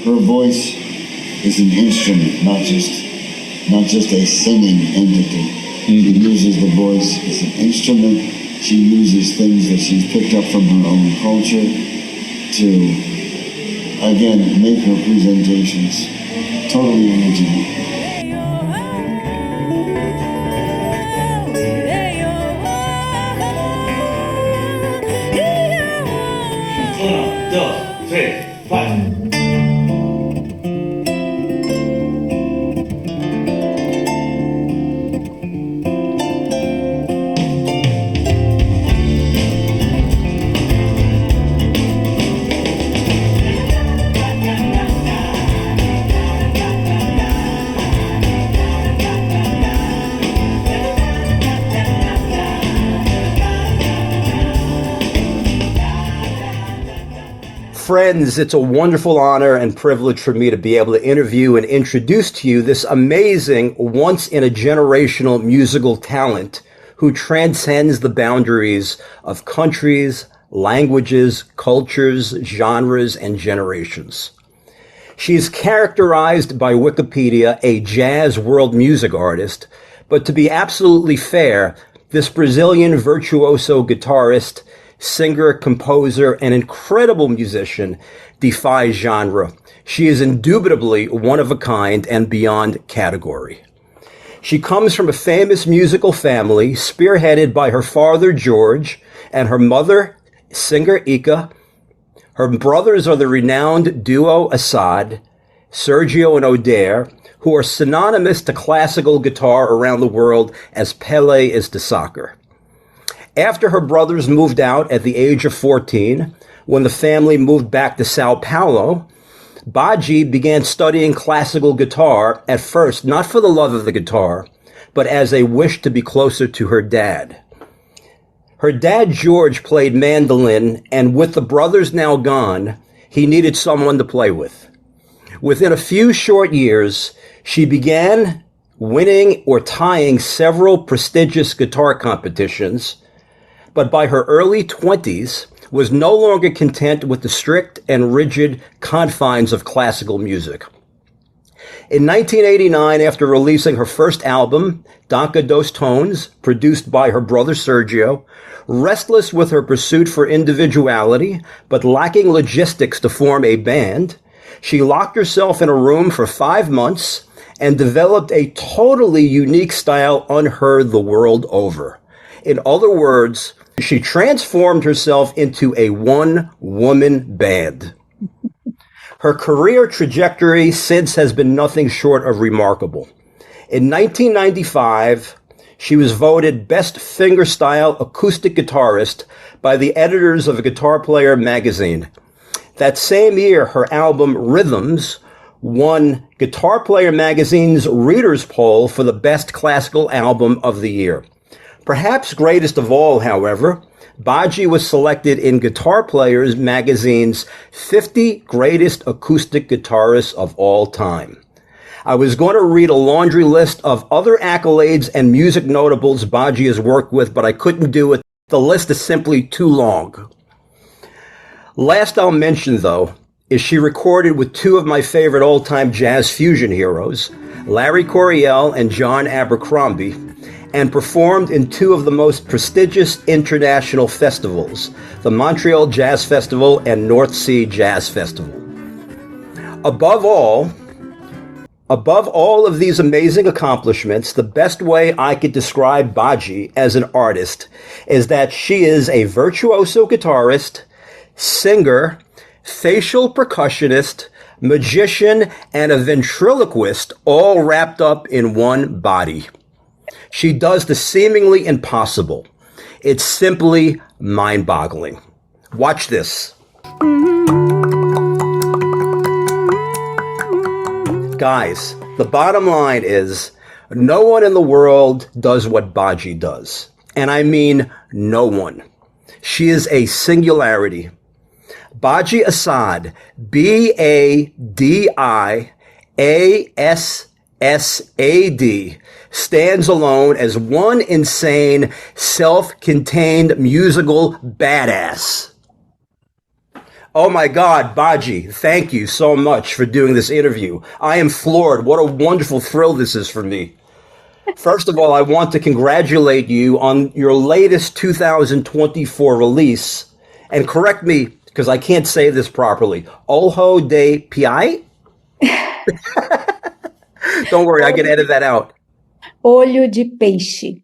her voice is an instrument, not just a singing entity. She uses the voice as an instrument. She uses things that she's picked up from her own culture to, again, make her presentations totally original. Friends, it's a wonderful honor and privilege for me to be able to interview and introduce to you this amazing, once-in-a-generational musical talent who transcends the boundaries of countries, languages, cultures, genres, and generations. She is characterized by Wikipedia a jazz world music artist, but to be absolutely fair, this Brazilian virtuoso guitarist, singer, composer, and incredible musician defies genre. She is indubitably one of a kind and beyond category. She comes from a famous musical family spearheaded by her father, George, and her mother, singer Ika. Her brothers are the renowned duo Assad, Sergio and Oder, who are synonymous to classical guitar around the world as Pele is to soccer. After her brothers moved out at the age of 14, when the family moved back to Sao Paulo, Badi began studying classical guitar, at first not for the love of the guitar, but as a wish to be closer to her dad. Her dad, George, played mandolin, and with the brothers now gone, he needed someone to play with. Within a few short years, she began winning or tying several prestigious guitar competitions, but by her early 20s was no longer content with the strict and rigid confines of classical music. In 1989, after releasing her first album, Dança dos Tones, produced by her brother Sergio, restless with her pursuit for individuality, but lacking logistics to form a band, she locked herself in a room for 5 months and developed a totally unique style unheard the world over. In other words, she transformed herself into a one-woman band. Her career trajectory since has been nothing short of remarkable. In 1995, she was voted Best Fingerstyle Acoustic Guitarist by the editors of Guitar Player magazine. That same year, her album Rhythms won Guitar Player magazine's Readers' Poll for the Best Classical Album of the Year. Perhaps greatest of all, however, Badi was selected in Guitar Players magazine's 50 Greatest Acoustic Guitarists of All Time. I was going to read a laundry list of other accolades and music notables Badi has worked with, but I couldn't do it. The list is simply too long. Last I'll mention, though, is she recorded with two of my favorite all-time jazz fusion heroes, Larry Coryell and John Abercrombie, and performed in two of the most prestigious international festivals, the Montreal Jazz Festival and North Sea Jazz Festival. Above all of these amazing accomplishments, the best way I could describe Badi as an artist is that she is a virtuoso guitarist, singer, facial percussionist, magician, and a ventriloquist, all wrapped up in one body. She does the seemingly impossible. It's simply mind-boggling. Watch this. Guys, the bottom line is no one in the world does what Badi does. And I mean no one. She is a singularity. Badi Assad, Badiassad, stands alone as one insane, self-contained musical badass. Oh my God, Baji, thank you so much for doing this interview. I am floored. What a wonderful thrill this is for me. First of all, I want to congratulate you on your latest 2024 release. And correct me, because I can't say this properly. Ojo de Pi? Don't worry, I can edit that out. Olho de peixe.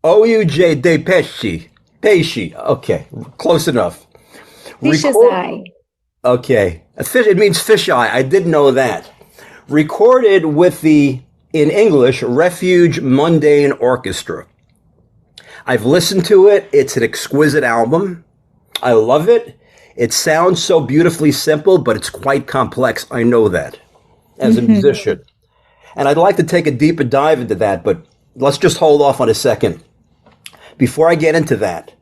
Ouj de Peixe. Peixe. Okay, close enough. Fish's eye. Okay. It means fish eye. I did know that. Recorded with the, in English, Refuge Mundane Orchestra. I've listened to it. It's an exquisite album. I love it. It sounds so beautifully simple, but it's quite complex. I know that as a musician. And I'd like to take a deeper dive into that, but let's just hold off on a second. Before I get into that,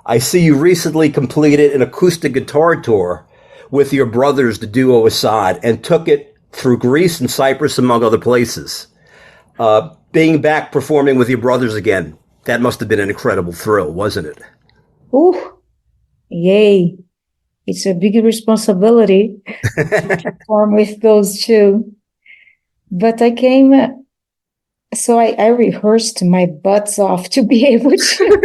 I see you recently completed an acoustic guitar tour with your brothers, the duo Assad, and took it through Greece and Cyprus, among other places. Being back performing with your brothers again, that must have been an incredible thrill, wasn't it? Ooh, yay. It's a big responsibility to perform with those two. But I came, so I rehearsed my butts off to be able to.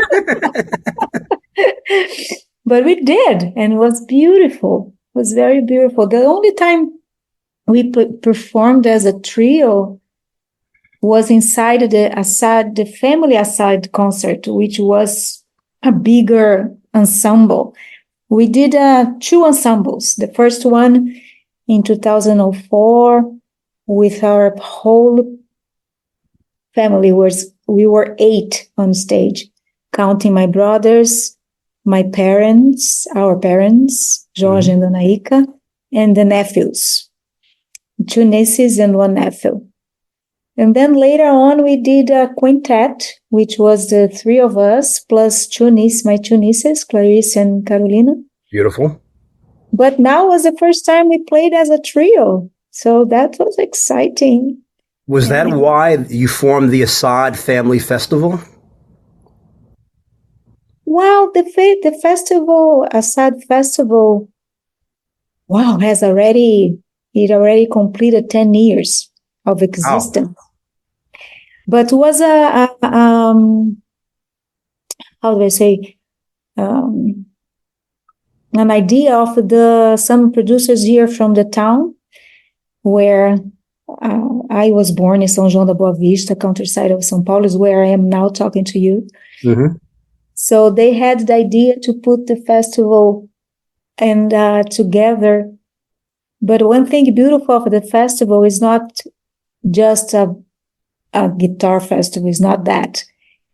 But we did, and it was beautiful. It was very beautiful. The only time we performed as a trio was inside the family Assad concert, which was a bigger ensemble. We did two ensembles. The first one in 2004 with our whole family. We were 8 on stage, counting my brothers, my parents, our parents, George and Anaika, and the nephews, 2 nieces and 1 nephew. And then later on, we did a quintet, which was the 3 of us, plus my 2 nieces, Clarice and Carolina. Beautiful. But now was the first time we played as a trio. So that was exciting. Was that why you formed the Assad Family Festival? Well, the festival, Assad Festival, wow, it already completed 10 years of existence. Wow. But was how do I say, an idea of some producers here from the town where I was born in São João da Boa Vista, countryside of São Paulo, is where I am now talking to you. Mm-hmm. So they had the idea to put the festival and together. But one thing beautiful of the festival is not just a guitar festival. It's not that.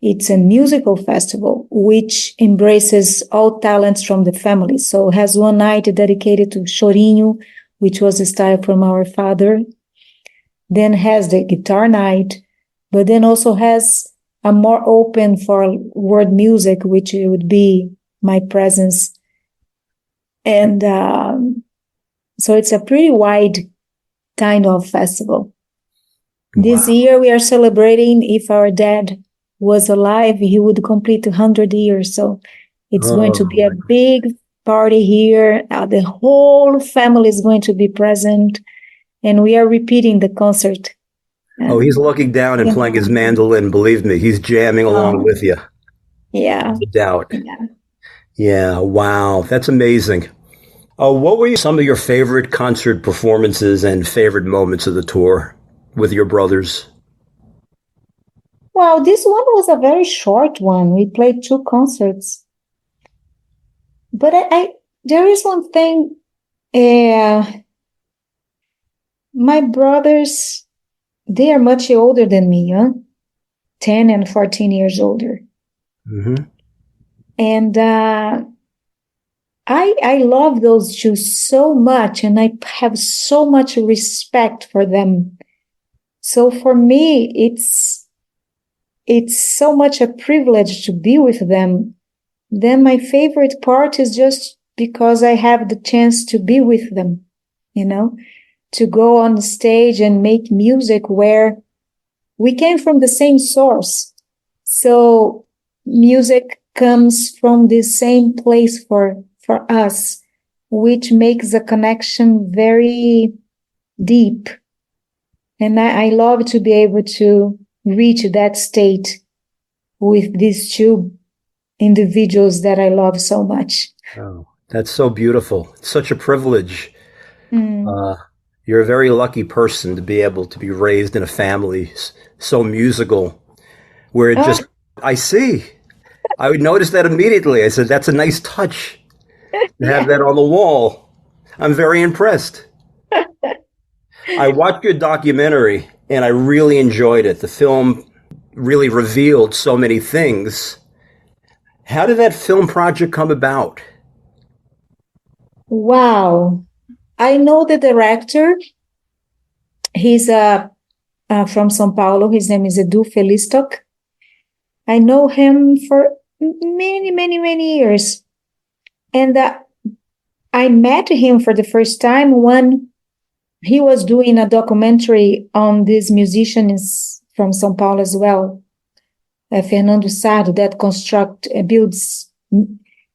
It's a musical festival which embraces all talents from the family. So it has one night dedicated to chorinho, which was a style from our father. Then has the guitar night, but then also has a more open for world music, which would be my presence. And so it's a pretty wide kind of festival. Wow. This year we are celebrating, if our dad was alive, he would complete 100 years. So it's going to be a big party here. The whole family is going to be present. And we are repeating the concert. He's looking down and playing his mandolin. Believe me, he's jamming along with you. Yeah. No doubt. Yeah. Wow. That's amazing. What were some of your favorite concert performances and favorite moments of the tour with your brothers? Well, this one was a very short one. We played 2 concerts. But there is one thing. My brothers, they are much older than me, 10 and 14 years older. Mm-hmm. And I love those 2 so much, and I have so much respect for them. So for me, it's so much a privilege to be with them. Then my favorite part is just because I have the chance to be with them, to go on the stage and make music where we came from the same source. So music comes from the same place for us. which makes a connection very deep. And I love to be able to reach that state with these two individuals that I love so much. Oh, that's so beautiful. It's such a privilege. Mm. You're a very lucky person to be able to be raised in a family so musical, where it just, Oh, I see. I would notice that immediately. I said, that's a nice touch to have yeah. that on the wall. I'm very impressed. I watched your documentary and I really enjoyed it. The film really revealed so many things. How did that film project come about? Wow. I know the director. He's from São Paulo. His name is Edu Felistok. I know him for many, many, many years. And I met him for the first time when he was doing a documentary on these musicians from São Paulo as well. Fernando Sardo, that builds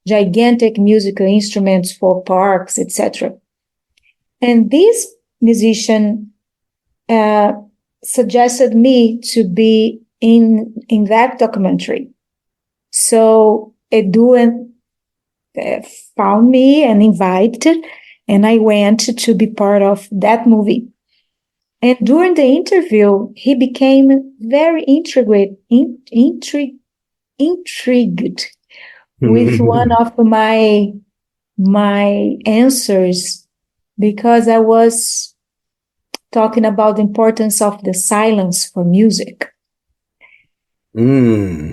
gigantic musical instruments for parks, etc. And this musician suggested me to be in that documentary. So Edu found me and invited, and I went to be part of that movie. And during the interview, he became very intrigued with one of my answers, because I was talking about the importance of the silence for music.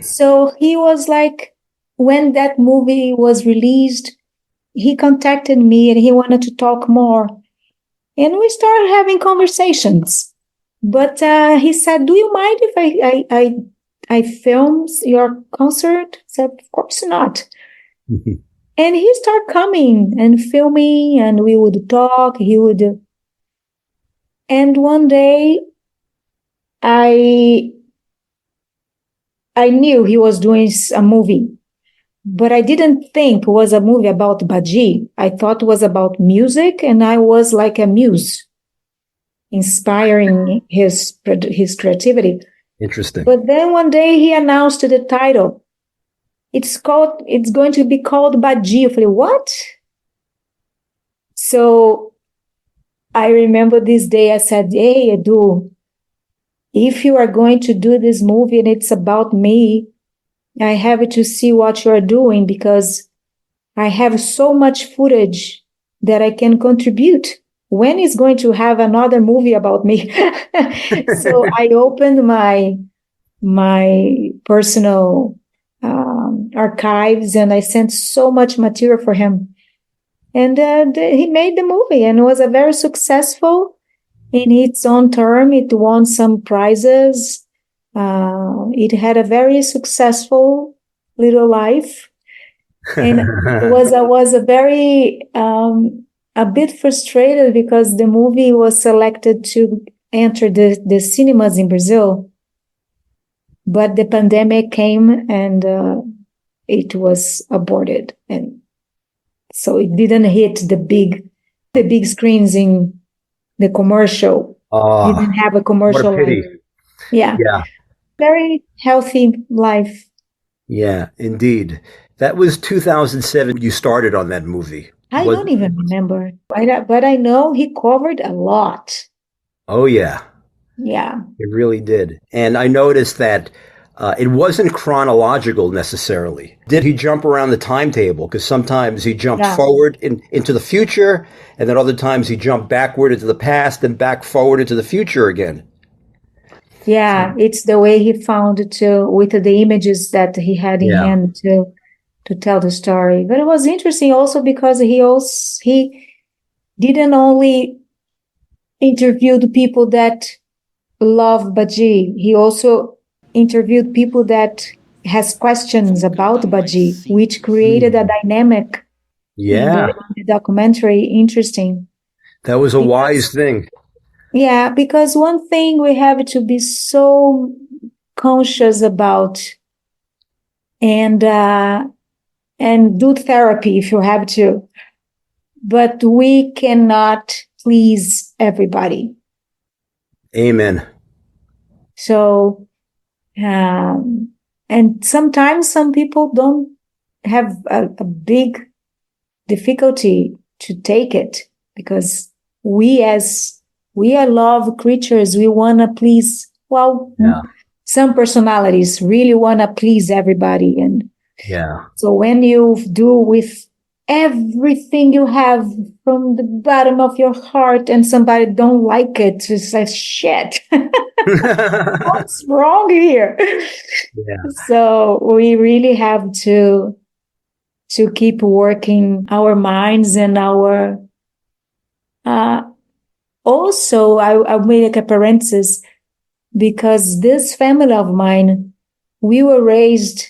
So he was like, when that movie was released, he contacted me and he wanted to talk more. And we started having conversations. But he said, do you mind if I film your concert? I said, of course not. And he started coming and filming, and we would talk. And one day I knew he was doing a movie, but I didn't think it was a movie about Badi. I thought it was about music, and I was like a muse, inspiring his creativity. Interesting. But then one day he announced the title. It's going to be called Badi. I said, what? So I remember this day I said, hey, Edu, if you are going to do this movie and it's about me, I have to see what you're doing, because I have so much footage that I can contribute. When is going to have another movie about me? So I opened my personal archives, and I sent so much material for him. And he made the movie, and it was a very successful in its own term. It won some prizes. It had a very successful little life. And I was a very, a bit frustrated because the movie was selected to enter the cinemas in Brazil. But the pandemic came and it was aborted. And so it didn't hit the big screens in the commercial. Didn't have a commercial. What a pity. Yeah. Very healthy life. Yeah, indeed. That was 2007. You started on that movie. I don't even remember, but I know he covered a lot. Oh, yeah. Yeah. It really did. And I noticed that it wasn't chronological necessarily. Did he jump around the timetable? Because sometimes he jumped forward into the future, and then other times he jumped backward into the past and back forward into the future again. Yeah, it's the way he found with the images that he had in hand to tell the story. But it was interesting also because he didn't only interview the people that love Badi. He also interviewed people that has questions about Badi, which created a dynamic in the documentary. Interesting. That was a wise thing. Yeah, because one thing we have to be so conscious about and do therapy if you have to. but we cannot please everybody. Amen. So, and sometimes some people don't have a big difficulty to take it, because we are love creatures, we want to please, some personalities really want to please everybody. And so when you do with everything you have from the bottom of your heart and somebody don't like it, it's like, shit, what's wrong here? So we really have to keep working our minds and our also I'll make a parenthesis, because this family of mine, we were raised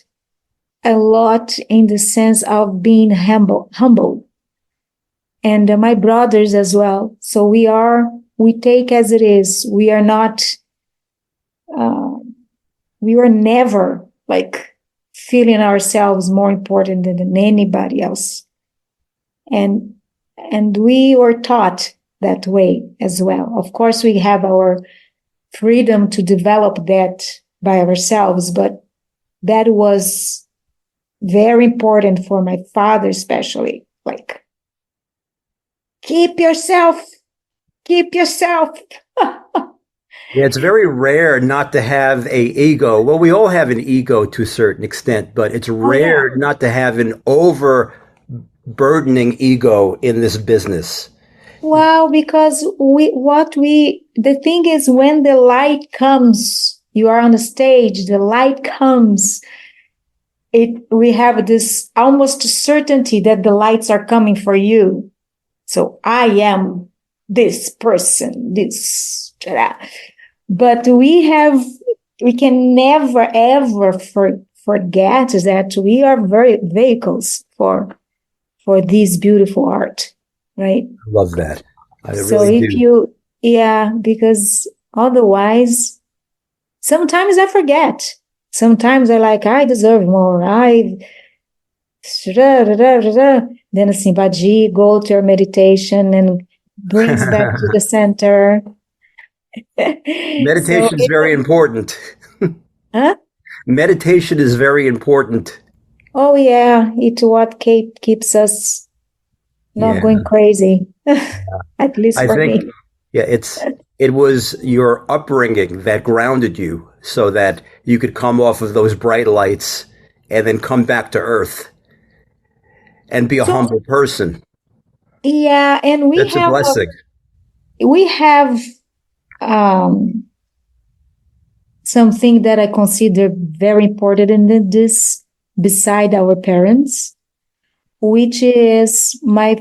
a lot in the sense of being humble, and my brothers as well. So we take as it is. We are not, we were never like feeling ourselves more important than anybody else. And we were taught that way as well. Of course, we have our freedom to develop that by ourselves, but that was very important for my father, especially. Like, keep yourself. Yeah, it's very rare not to have a ego. Well, we all have an ego to a certain extent, but it's rare not to have an overburdening ego in this business. Well, because the thing is, when the light comes, you are on the stage, the light comes, we have this almost certainty that the lights are coming for you. So I am this person, but we can never ever forget that we are very vehicles for this beautiful art, right? I love that. I So really if do. because otherwise, sometimes I forget. Sometimes I deserve more. Then assim, Badi, go to your meditation and brings back to the center. Meditation is very important. Huh? Meditation is very important. Oh yeah, it's what keeps us not going crazy. At least I for think, me. it was your upbringing that grounded you so that you could come off of those bright lights and then come back to earth and be a humble person. Yeah, and That's a blessing. we have something that I consider very important in this, beside our parents, which is my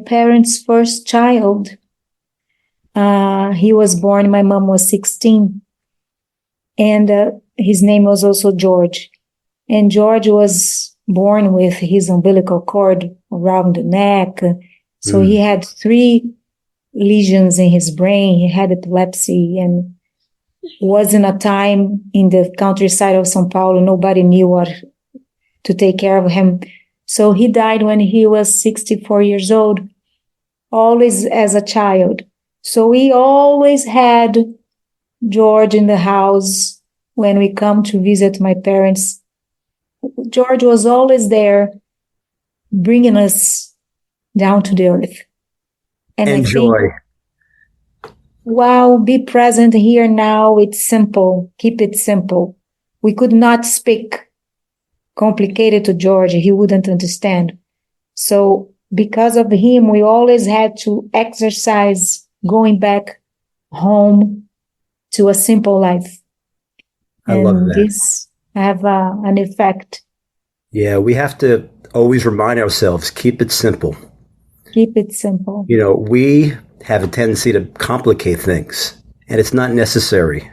parents' first child. He was born, my mom was 16, and his name was also George. And George was born with his umbilical cord around the neck. So he had 3 lesions in his brain. He had epilepsy, and was in a time in the countryside of São Paulo, nobody knew what to take care of him. So he died when he was 64 years old, always as a child. So we always had George in the house when we come to visit my parents. George was always there, bringing us down to the earth. And Enjoy. I think, wow, be present here now. It's simple. Keep it simple. We could not speak complicated to George. He wouldn't understand. So because of him, we always had to exercise going back home to a simple life. I love that. This have an effect. Yeah, we have to always remind ourselves, keep it simple. Keep it simple. You know, we have a tendency to complicate things, and it's not necessary.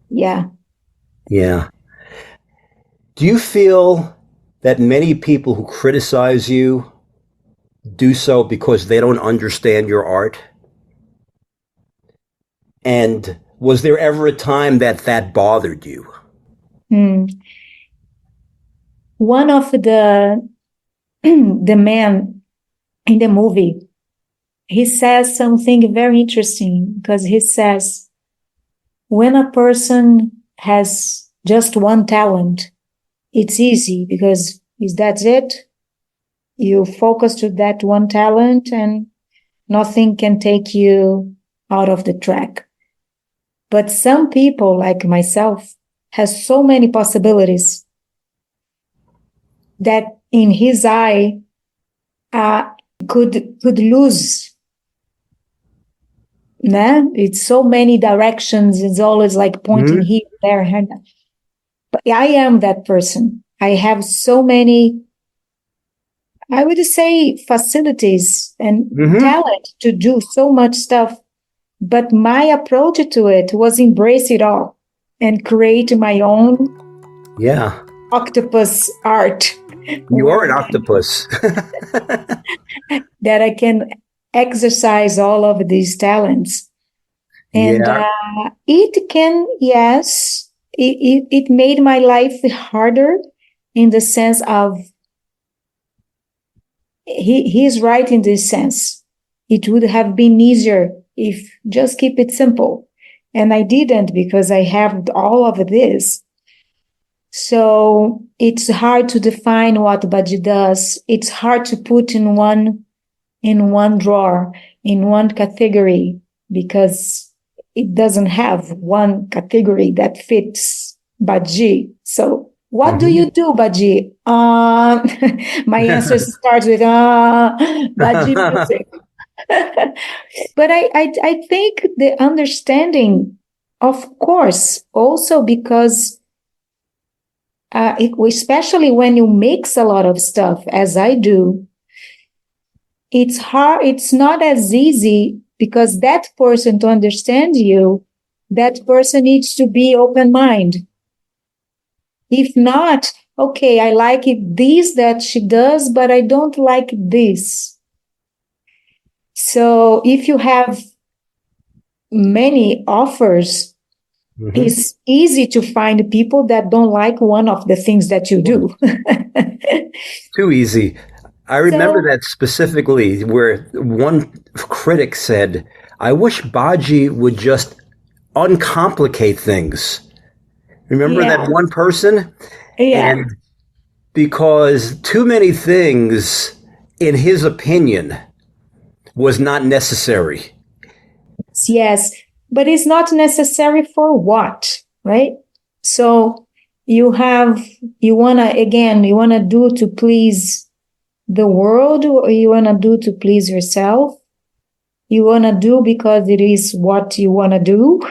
Yeah. Yeah. Do you feel that many people who criticize you do so because they don't understand your art? And was there ever a time that bothered you? One of the men in the movie, he says something very interesting, because he says, when a person has just one talent, it's easy because that's it. You focus to that one talent and nothing can take you out of the track. But some people, like myself, has so many possibilities that in his eye could lose. Nah? It's so many directions. It's always like pointing here, there. But I am that person. I have so many, I would say, facilities and talent to do so much stuff. But my approach to it was embrace it all and create my own octopus art. You are an octopus. That I can exercise all of these talents. And it can, yes, it made my life harder in the sense of, he's right in this sense. It would have been easier if just keep it simple. And I didn't, because I have all of this. So it's hard to define what Badi does. It's hard to put in one drawer, in one category, because it doesn't have one category that fits Badi. So what do you do, Badi? My answer starts with Badi music. But I think the understanding, of course, also because especially when you mix a lot of stuff, as I do, it's hard. It's not as easy, because that person, to understand you, that person needs to be open-minded. If not, okay, I like this that she does, but I don't like this. So if you have many offers, it's easy to find people that don't like one of the things that you do. Too easy. I remember that specifically, where one critic said, I wish Badi would just uncomplicate things. Remember that one person? Yeah. And because too many things, in his opinion, was not necessary. Yes, but it's not necessary for what, right? So you want to do to please the world, or you want to do to please yourself? You want to do because it is what you want to do.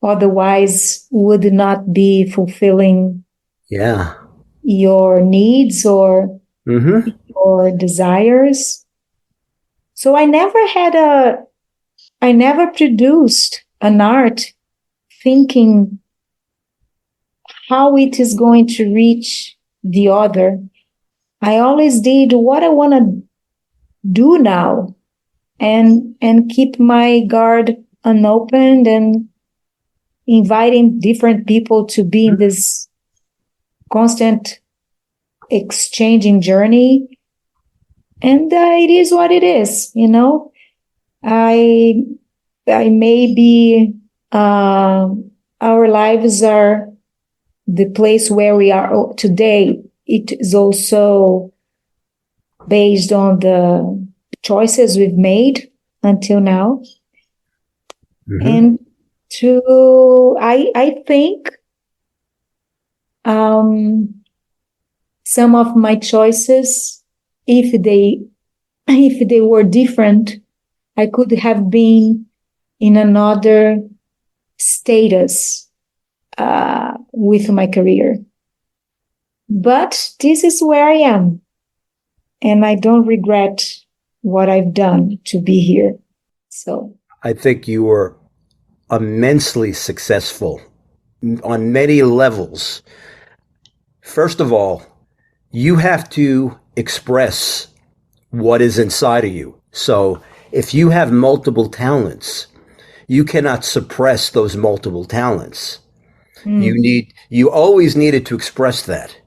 Otherwise, would not be fulfilling your needs or your desires. So I never produced an art thinking how it is going to reach the other. I always did what I want to do now, and keep my guard unopened and inviting different people to be in this constant exchanging journey. And it is what it is, you know. I maybe our lives are the place where we are today. It is also based on the choices we've made until now. And I think some of my choices, if they were different, I could have been in another status with my career. But this is where I am, and I don't regret what I've done to be here. So I think you were immensely successful on many levels. First of all, you have to express what is inside of you. So if you have multiple talents, you cannot suppress those multiple talents. You always needed to express that.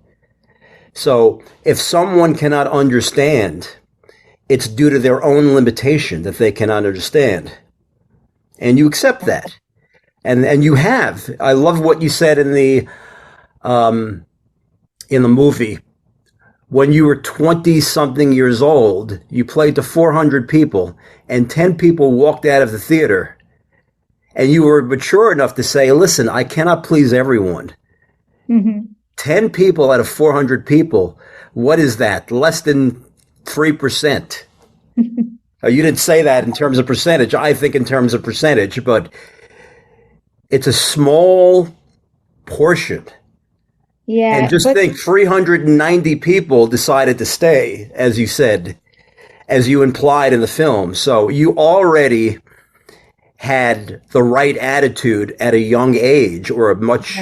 So if someone cannot understand it's due to their own limitation that they cannot understand. And you accept that. And you have. I love what you said in the movie. When you were 20 something years old, you played to 400 people and 10 people walked out of the theater. And you were mature enough to say, listen, I cannot please everyone. Mm-hmm. 10 people out of 400 people. What is that? Less than 3%. You didn't say that in terms of percentage. I think in terms of percentage, but it's a small portion. Yeah. And just think 390 people decided to stay, as you said, as you implied in the film. So you already had the right attitude at a young age, or a much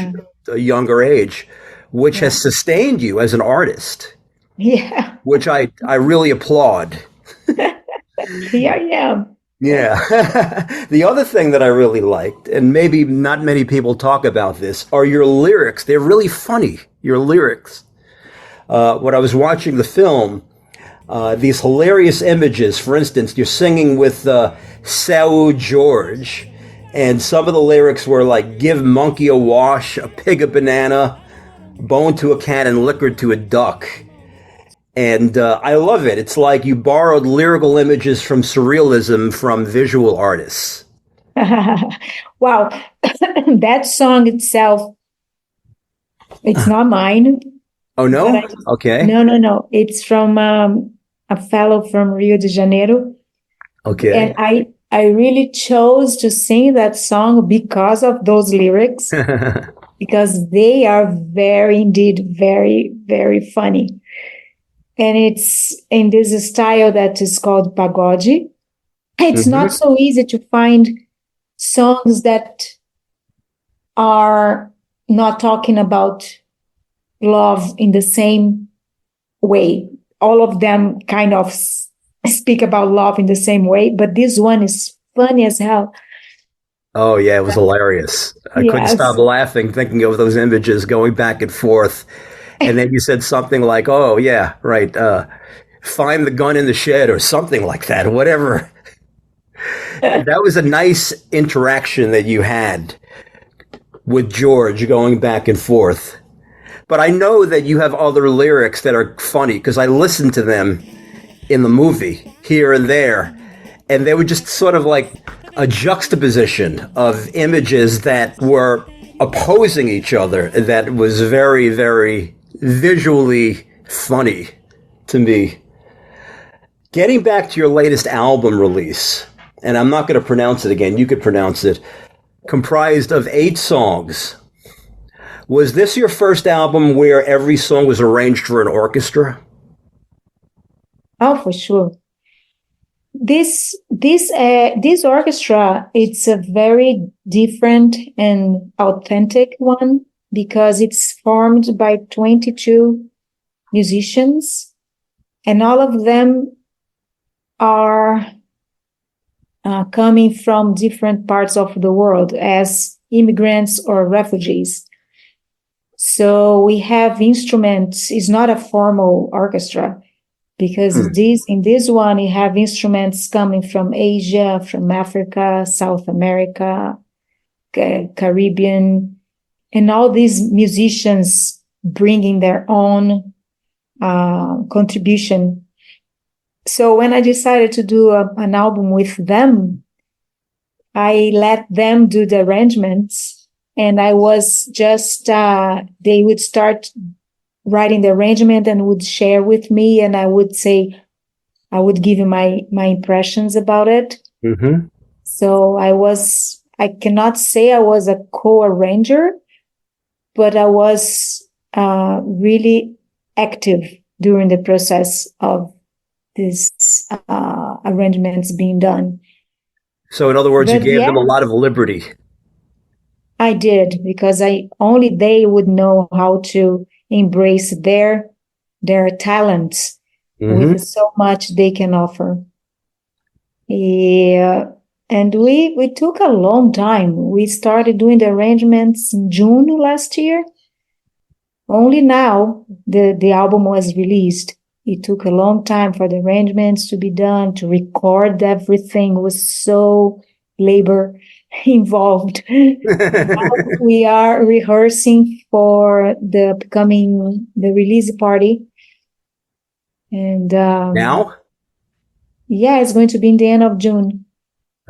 younger age, which has sustained you as an artist. Yeah. Which I really applaud. Here I am. Yeah. The other thing that I really liked, and maybe not many people talk about this, are your lyrics. They're really funny, your lyrics. When I was watching the film, these hilarious images, for instance, you're singing with Seu George, and some of the lyrics were like, give monkey a wash, a pig a banana, bone to a cat, and liquor to a duck. And I love it. It's like you borrowed lyrical images from surrealism from visual artists. Wow. That song itself, it's not mine. Oh, no? Okay. No. It's from a fellow from Rio de Janeiro. Okay. And I really chose to sing that song because of those lyrics, because they are indeed very, very funny. And it's in this style that is called pagode. It's not so easy to find songs that are not talking about love in the same way. All of them kind of speak about love in the same way, but this one is funny as hell. Oh, yeah, it was hilarious. I couldn't stop laughing thinking of those images going back and forth. And then you said something like, oh, yeah, right, find the gun in the shed or something like that, whatever. That was a nice interaction that you had with George going back and forth. But I know that you have other lyrics that are funny because I listened to them in the movie here and there. And they were just sort of like a juxtaposition of images that were opposing each other. That was very, very visually funny to me. Getting back to your latest album release, and I'm not going to pronounce it again, you could pronounce it, comprised of 8 songs. Was this your first album where every song was arranged for an orchestra? Oh, for sure. This orchestra, it's a very different and authentic one because it's formed by 22 musicians, and all of them are coming from different parts of the world as immigrants or refugees. So we have instruments. It's not a formal orchestra because in this one, you have instruments coming from Asia, from Africa, South America, Caribbean, and all these musicians bringing their own contribution. So when I decided to do an album with them, I let them do the arrangements, and I was just, they would start writing the arrangement and would share with me, and I would say, I would give you my impressions about it. Mm-hmm. So I cannot say I was a co-arranger, but I was really active during the process of these arrangements being done. So in other words, you gave them a lot of liberty. I did, because only they would know how to embrace their talents with so much they can offer. Yeah. And we took a long time. We started doing the arrangements in June last year. Only now the album was released. It took a long time for the arrangements to be done, to record everything. It was so labor involved. Now we are rehearsing for the release party. And Now? yeah, it's going to be in the end of June.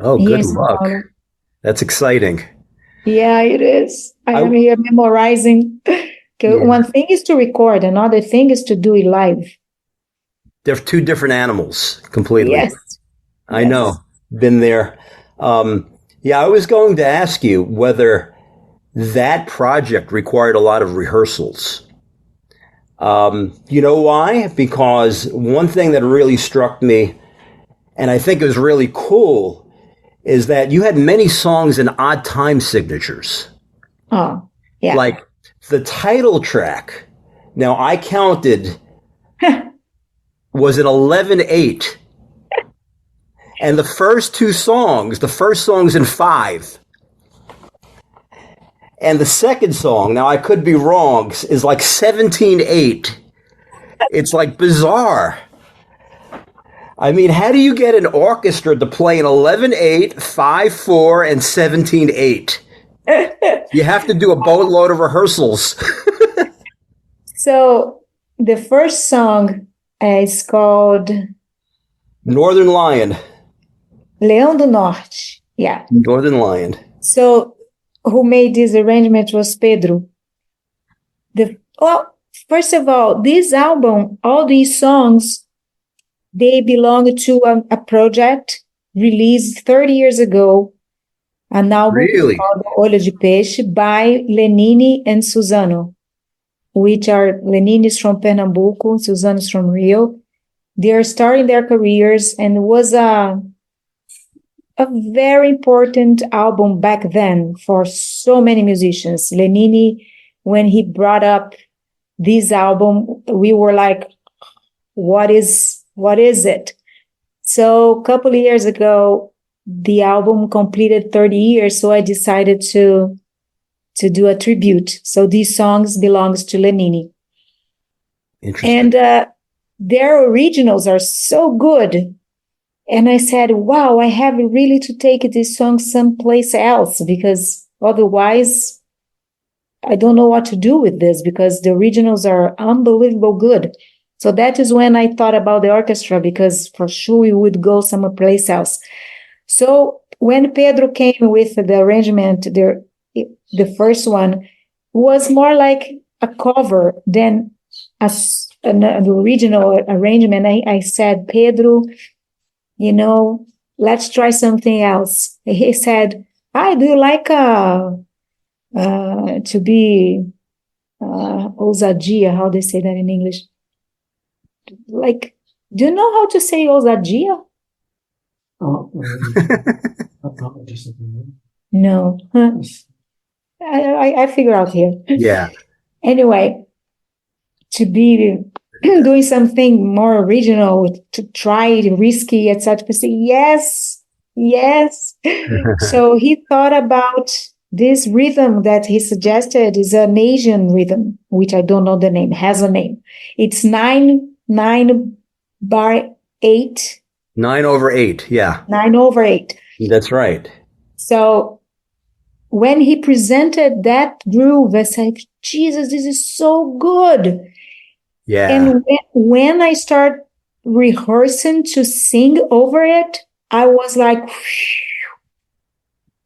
Oh, Here good in São luck. Paulo. That's exciting. Yeah, it is. I am I- here memorizing. Okay, Yeah. one thing is to record, another thing is to do it live. They're two different animals completely. Yes. I Yes. know. Been there. Yeah, I was going to ask you whether that project required a lot of rehearsals. You know why? Because one thing that really struck me, and I think is really cool, is that you had many songs in odd time signatures. Oh, yeah. Like the title track. Now I counted was an 11/8. And the first song's in 5. And the second song, now I could be wrong, is like 17/8. It's like bizarre. I mean, how do you get an orchestra to play an 11/8, 5/4, and 17/8? You have to do a boatload of rehearsals. So the first song is called Northern Lion. Leão do Norte. Yeah. Northern Lion. So who made this arrangement was Pedro. Well, first of all, this album, all these songs, they belong to a project released 30 years ago, an album Really? called Olho de Peixe by Lenine and Suzano, which are Lenine is from Pernambuco, Suzano is from Rio. They are starting their careers, and it was a very important album back then for so many musicians. Lenine, when he brought up this album, we were like, what is it? So a couple of years ago, the album completed 30 years, so I decided to do a tribute. So these songs belongs to Lenine. Interesting. And their originals are so good. And I said, wow, I have really to take this song someplace else, because otherwise I don't know what to do with this, because the originals are unbelievable good. So that is when I thought about the orchestra, because for sure we would go someplace else. So when Pedro came with the arrangement, the first one was more like a cover than an original arrangement. I said, Pedro, let's try something else. He said, do you like to be ousadia? How they say that in English? Like, do you know how to say ousadia? No. Huh? I figure out here. Yeah. Anyway, to be doing something more original, to try it, risky, etc. Say yes. So he thought about this rhythm that he suggested is an Asian rhythm, which I don't know the name, has a name. It's 9/8. 9/8. Yeah. 9/8. That's right. So when he presented that groove, I said, Jesus, this is so good. Yeah. And when I start rehearsing to sing over it, I was like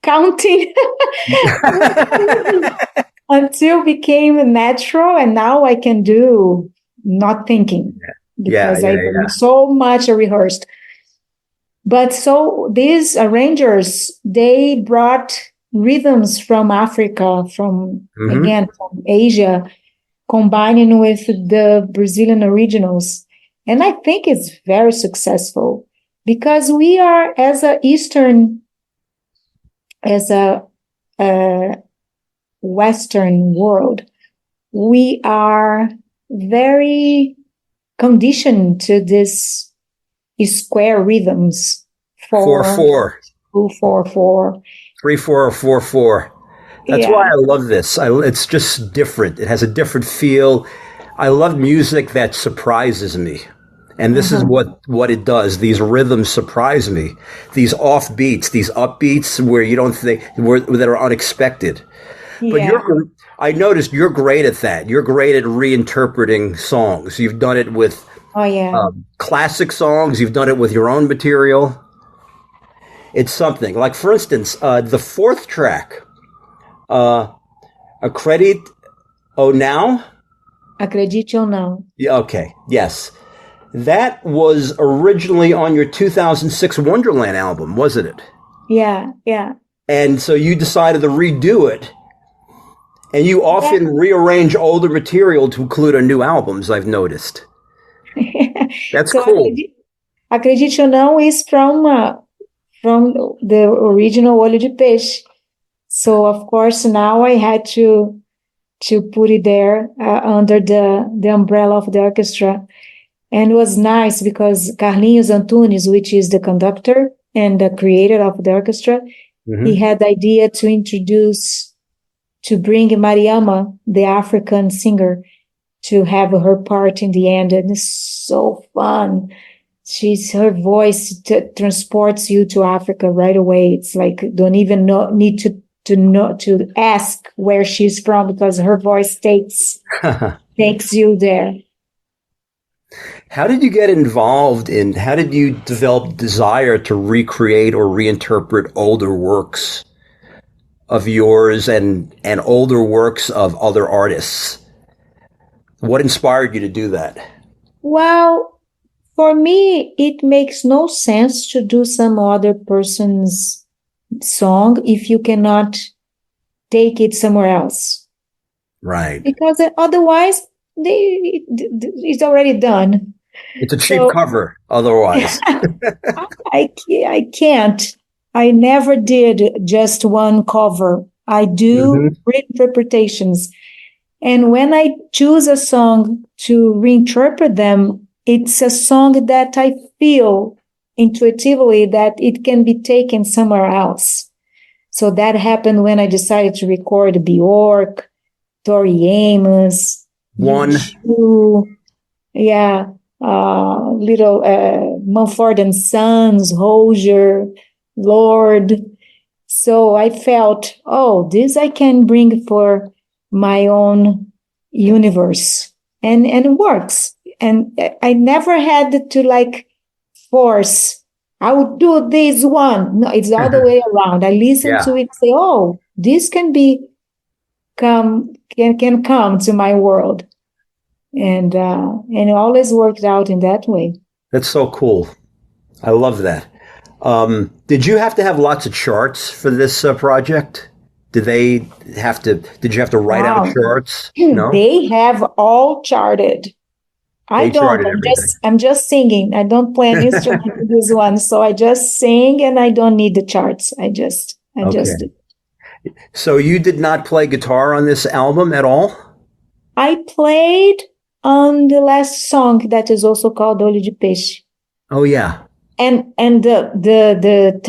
counting until it became natural, and now I can do not thinking because I so much rehearsed. But so these arrangers, they brought rhythms from Africa, from Asia, combining with the Brazilian originals. And I think it's very successful because we are, as a Western world, we are very conditioned to this square rhythms. 4/4. 2/4/4. 3/4 or 4/4. That's why I love this. It's just different. It has a different feel. I love music that surprises me. And this is Uh-huh. what it does. These rhythms surprise me. These off beats, these upbeats where you don't think that are unexpected. But Yeah. I noticed you're great at that. You're great at reinterpreting songs. You've done it with Oh, yeah. classic songs. You've done it with your own material. It's something. Like, for instance, the fourth track, Accredit Oh Now? Acredite ou não. Yeah, okay, yes. That was originally on your 2006 Wonderland album, wasn't it? Yeah, yeah. And so you decided to redo it. And you often rearrange older material to include on new albums, I've noticed. That's So cool. Acredite ou não is from the original Olho de Peixe. So of course now I had to put it there under the umbrella of the orchestra. And it was nice because Carlinhos Antunes, which is the conductor and the creator of the orchestra, he had the idea to bring Mariama, the African singer, to have her part in the end. And it's so fun. Her voice transports you to Africa right away. It's like, don't even need to ask where she's from because her voice takes you there. How did you get involved how did you develop desire to recreate or reinterpret older works of yours and older works of other artists? What inspired you to do that? Well, for me, it makes no sense to do some other person's song if you cannot take it somewhere else. Right. Because otherwise, it's already done. It's a cheap cover otherwise. I can't. I never did just one cover. I do reinterpretations. And when I choose a song to reinterpret them, it's a song that I feel intuitively that it can be taken somewhere else. So that happened when I decided to record Bjork, Tori Amos, U2, little Mumford and Sons, Hozier, Lord. So I felt, this I can bring for my own universe, and it works. And I never had to force. I would do this one. No, it's the other way around. I listen to it, say, this can come to my world, and it always worked out in that way. That's so cool. I love that. Did you have to have lots of charts for this project? Did you have to write out charts? No? They have all charted. I don't. I'm just singing. I don't play an instrument in this one, so I just sing, and I don't need the charts. I just do. So you did not play guitar on this album at all? I played on the last song that is also called Olho de Peixe. Oh yeah. And the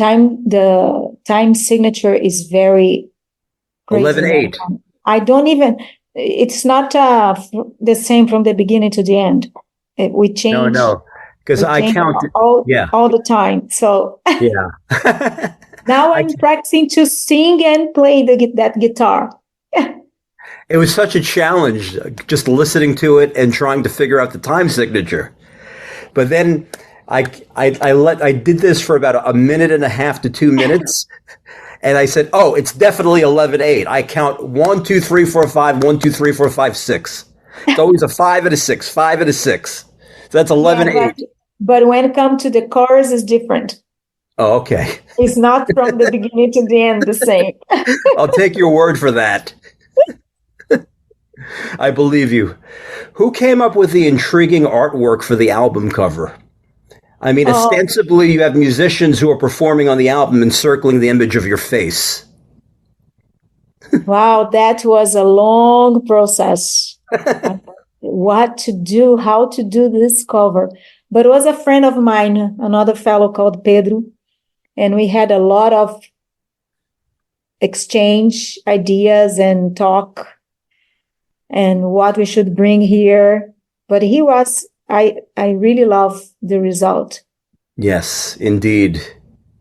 time signature is very crazy. 11/8. I don't even. It's not the same from the beginning to the end. We change. No, because I count all the time. So yeah. Now I'm practicing to sing and play that guitar. It was such a challenge just listening to it and trying to figure out the time signature. But then I did this for about a minute and a half to 2 minutes. And I said, it's definitely 11/8. I count 1, 2, 3, 4, 5, 1, 2, 3, 4, 5, 6. It's always a 5 and a 6, 5 and a 6. So that's 11/8. But when it comes to the chorus, it's different. Oh, okay. It's not from the beginning to the end the same. I'll take your word for that. I believe you. Who came up with the intriguing artwork for the album cover? I mean, ostensibly, you have musicians who are performing on the album encircling the image of your face. Wow, that was a long process. What to do, how to do this cover. But it was a friend of mine, another fellow called Pedro, and we had a lot of exchange ideas and talk and what we should bring here. But he was I really love the result. Yes, indeed.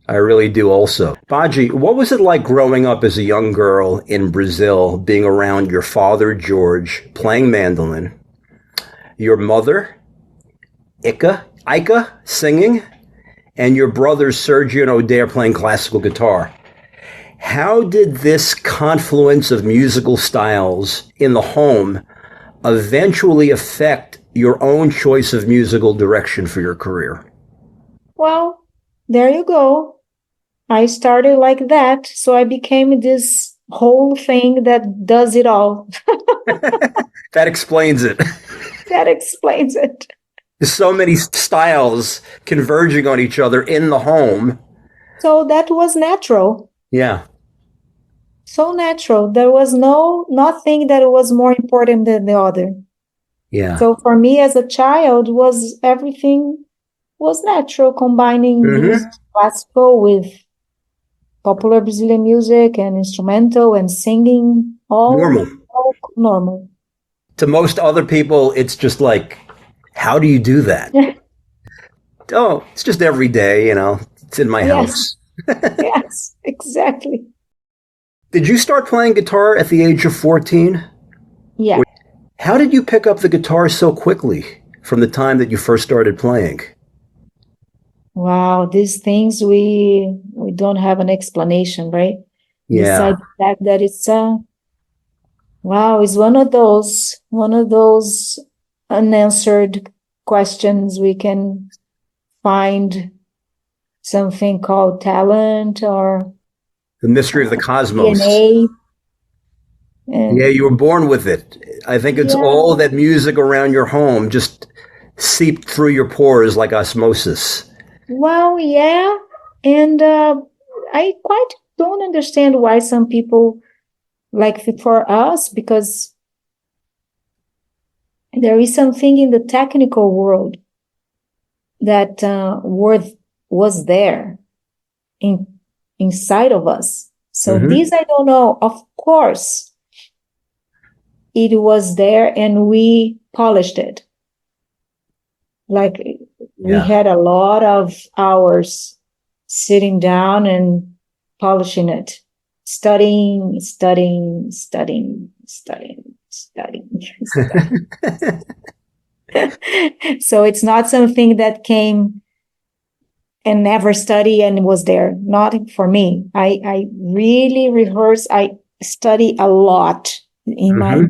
I really do also. Badi, what was it like growing up as a young girl in Brazil, being around your father, George, playing mandolin, your mother, Ika, singing, and your brothers, Sergio and Odair, playing classical guitar? How did this confluence of musical styles in the home eventually affect your own choice of musical direction for your career? Well, there you go. I started like that, so I became this whole thing that does it all. That explains it. That explains it. There's so many styles converging on each other in the home. So that was natural. Yeah. So natural. There was nothing that was more important than the other. Yeah. So for me as a child, everything was natural, combining music, classical with popular Brazilian music and instrumental and singing, all normal. To most other people, it's just like, how do you do that? Oh, it's just every day, it's in my house. Yes, exactly. Did you start playing guitar at the age of 14? Yeah. How did you pick up the guitar so quickly from the time that you first started playing? Wow, these things we don't have an explanation, right? Yeah. Besides the fact that it's it's one of those unanswered questions. We can find something called talent or the mystery of the cosmos. DNA. Yeah, you were born with it. I think it's all that music around your home just seeped through your pores like osmosis. Well, yeah, and I quite don't understand why some people, like for us, because there is something in the technical world that was there inside of us. So this I don't know. Of course, it was there, and we polished it. Like we had a lot of hours sitting down and polishing it, studying. So it's not something that came and never study and was there. Not for me. I really rehearse. I study a lot in my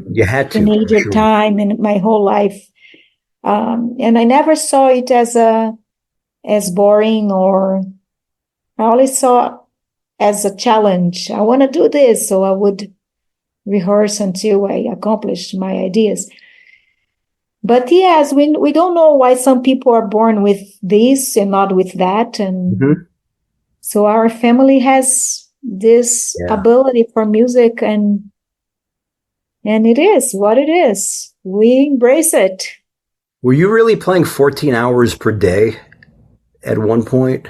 teenager time and my whole life. And I never saw it as boring, or I always saw as a challenge. I want to do this, so I would rehearse until I accomplished my ideas. But yes, we don't know why some people are born with this and not with that. And so our family has this ability for music, and it is what it is. We embrace it. Were you really playing 14 hours per day at one point?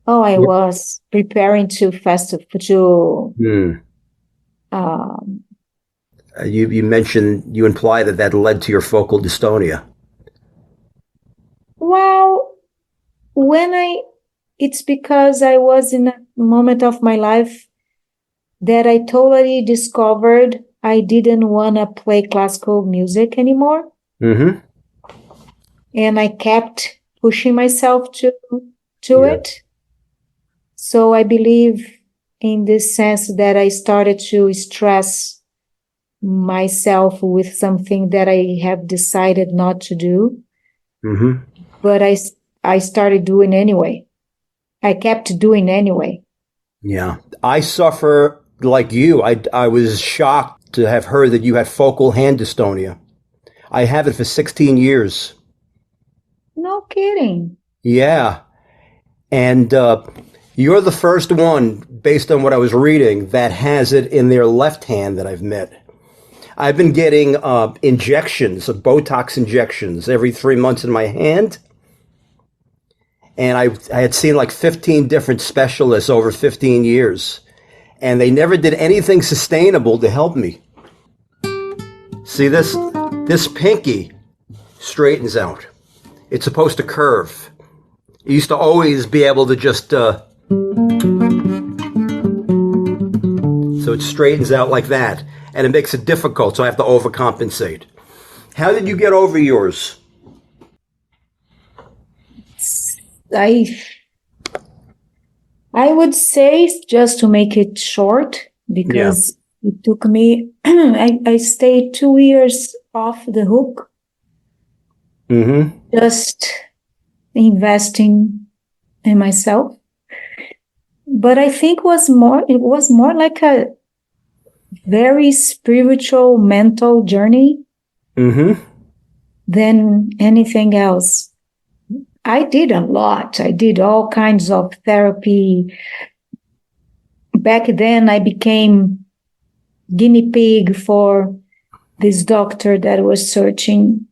Oh, I was preparing to festival you mentioned, you imply that led to your focal dystonia. Well, it's because I was in a moment of my life that I totally discovered I didn't want to play classical music anymore. And I kept pushing myself to it. So I believe in this sense that I started to stress myself with something that I have decided not to do. But I started doing anyway. I kept doing anyway. Yeah. I suffer like you. I was shocked to have heard that you had focal hand dystonia. I have it for 16 years. No kidding. Yeah. And you're the first one, based on what I was reading, that has it in their left hand that I've met. I've been getting injections, Botox injections, every 3 months in my hand. And I had seen like 15 different specialists over 15 years. And they never did anything sustainable to help me. See, this pinky straightens out. It's supposed to curve. You used to always be able to just, so it straightens out like that, and it makes it difficult, so I have to overcompensate. How did you get over yours? I would say, just to make it short, because it took me, I stayed 2 years off the hook, just investing in myself. But I think it was more like a very spiritual, mental journey than anything else. I did a lot. I did all kinds of therapy. Back then, I became guinea pig for this doctor that was searching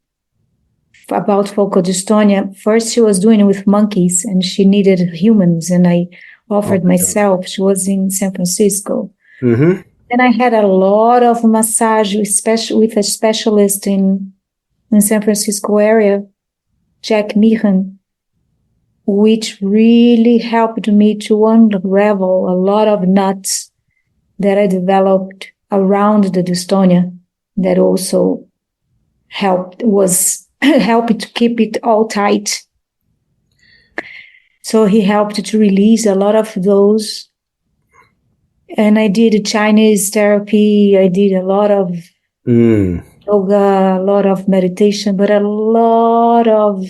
about focal dystonia. First, she was doing it with monkeys, and she needed humans, and I offered myself. She was in San Francisco. And I had a lot of massage, especially with a specialist in San Francisco area, Jack Meehan, which really helped me to unravel a lot of knots that I developed around the dystonia that also helped to keep it all tight. So he helped to release a lot of those. And I did Chinese therapy. I did a lot of yoga, a lot of meditation, but a lot of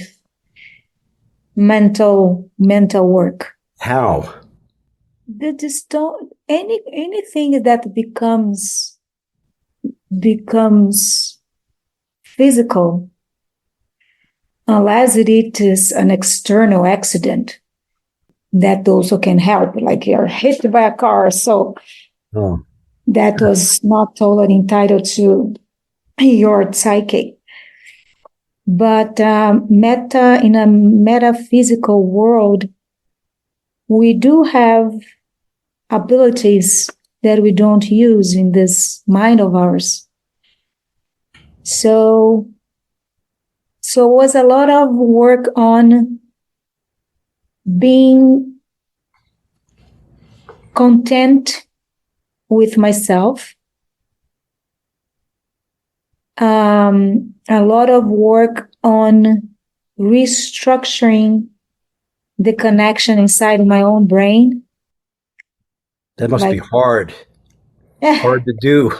mental work. How? Anything that becomes physical, unless it is an external accident, that also can help, like you're hit by a car. So that was not totally entitled to your psyche. But in a metaphysical world, we do have abilities that we don't use in this mind of ours. So it was a lot of work on being content with myself. A lot of work on restructuring the connection inside my own brain. That must be hard. Hard to do.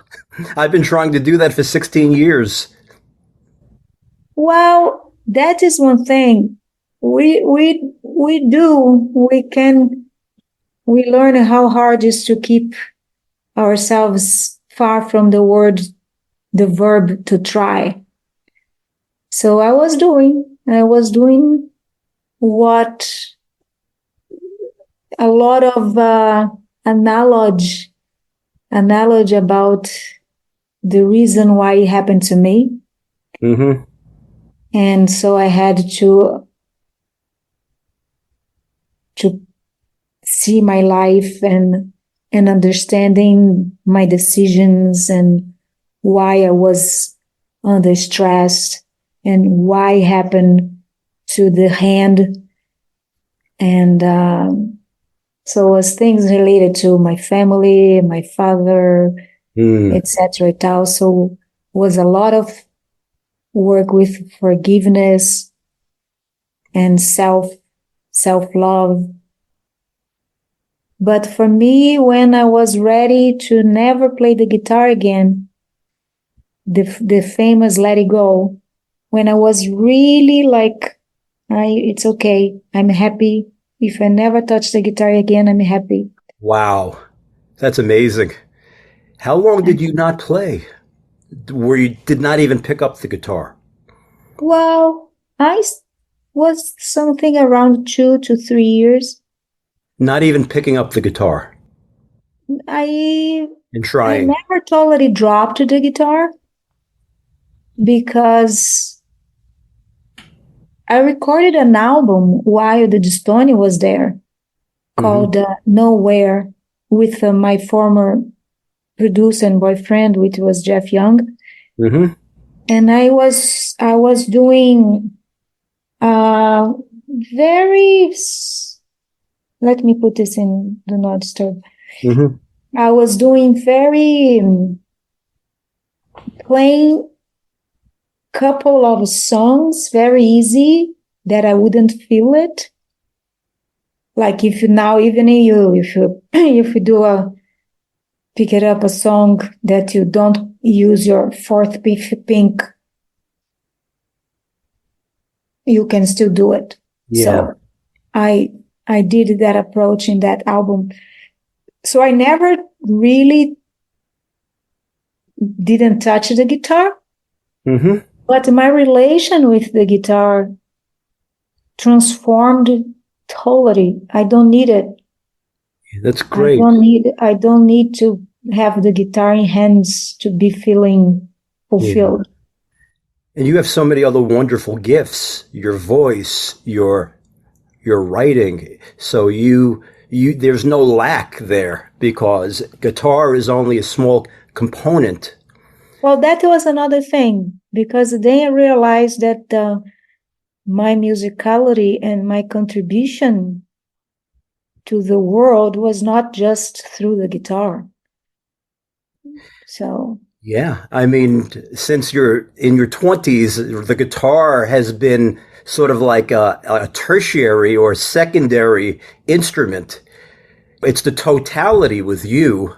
I've been trying to do that for 16 years. Well, that is one thing. We learn how hard it is to keep ourselves far from the verb to try. So I was doing what a lot of analogy about the reason why it happened to me. And so I had to see my life and understanding my decisions and why I was under stress and why it happened to the hand. And so it was things related to my family, my father, etc. It also was a lot of work with forgiveness and self-love. But for me, when I was ready to never play the guitar again, the famous Let It Go, when I was really like, it's okay, I'm happy. If I never touch the guitar again, I'm happy. Wow. That's amazing. How long did you not play? Where you did not even pick up the guitar? Well, I was something around 2 to 3 years. Not even picking up the guitar? And trying. I never totally dropped the guitar because I recorded an album while the dystonia was there called Nowhere with my former producer and boyfriend, which was Jeff Young. And I was doing Uh, very, let me put this in do not disturb. Mm-hmm. I was doing very playing couple of songs very easy that I wouldn't feel it. Like if you now, even if you if you do pick it up a song that you don't use your fourth pink, you can still do it. Yeah. So I did that approach in that album. So I never really didn't touch the guitar, Mm-hmm. but my relation with the guitar transformed totally. I don't need it. That's great. I don't need to have the guitar in hands to be feeling fulfilled. And you have so many other wonderful gifts, your voice, your writing. So you there's no lack there because guitar is only a small component. Well, that was another thing because then I realized that my musicality and my contribution to the world was not just through the guitar. So Yeah, I mean, since you're in your 20s, the guitar has been sort of like a tertiary or secondary instrument. It's the totality with you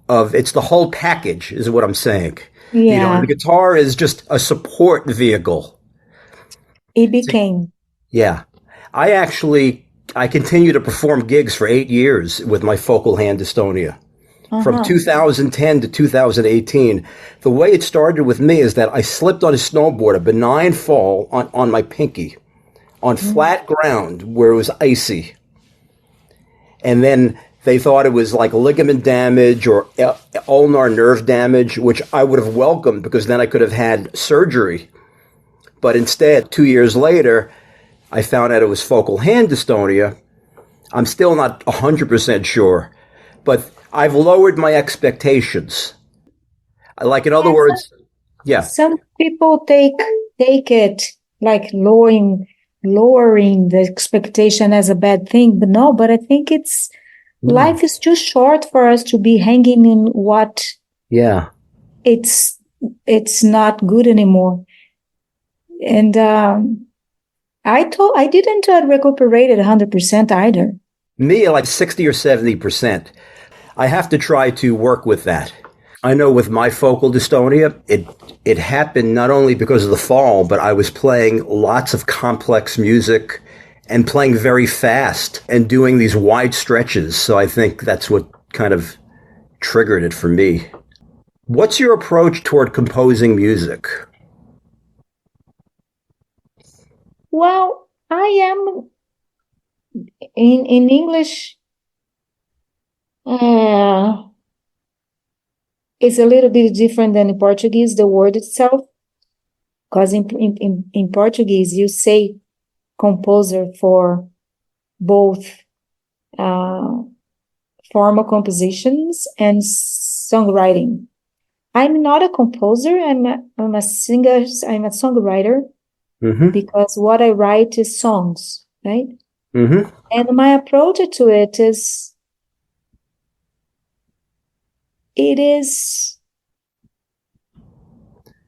of it's the whole package, is what I'm saying. You know, and yeah, the guitar is just a support vehicle. it became. Yeah. I continue to perform gigs for 8 years with my focal hand dystonia. From Uh-huh. 2010 to 2018, the way it started with me is that I slipped on a snowboard, a benign fall on my pinky, on flat ground where it was icy. And then they thought it was like ligament damage or ulnar nerve damage, which I would have welcomed because then I could have had surgery. But instead, 2 years later, I found out it was focal hand dystonia. I'm still not 100% sure, but I've lowered my expectations. Like, in other Yes, words, yeah, some people take it like lowering the expectation as a bad thing, but no, but I think it's no, life is too short for us to be hanging in what yeah. it's not good anymore. And I didn't recuperate it 100% either. Me, like 60 or 70%. I have to try to work with that. I know with my focal dystonia, it happened not only because of the fall, but I was playing lots of complex music and playing very fast and doing these wide stretches. So I think that's what kind of triggered it for me. What's your approach toward composing music? Well, I am in English. It's a little bit different than in Portuguese, the word itself, because in Portuguese you say composer for both uh, formal compositions and songwriting. I'm not a composer. I'm a singer. I'm a songwriter Mm-hmm. because what I write is songs, right? Mm-hmm. And my approach to it is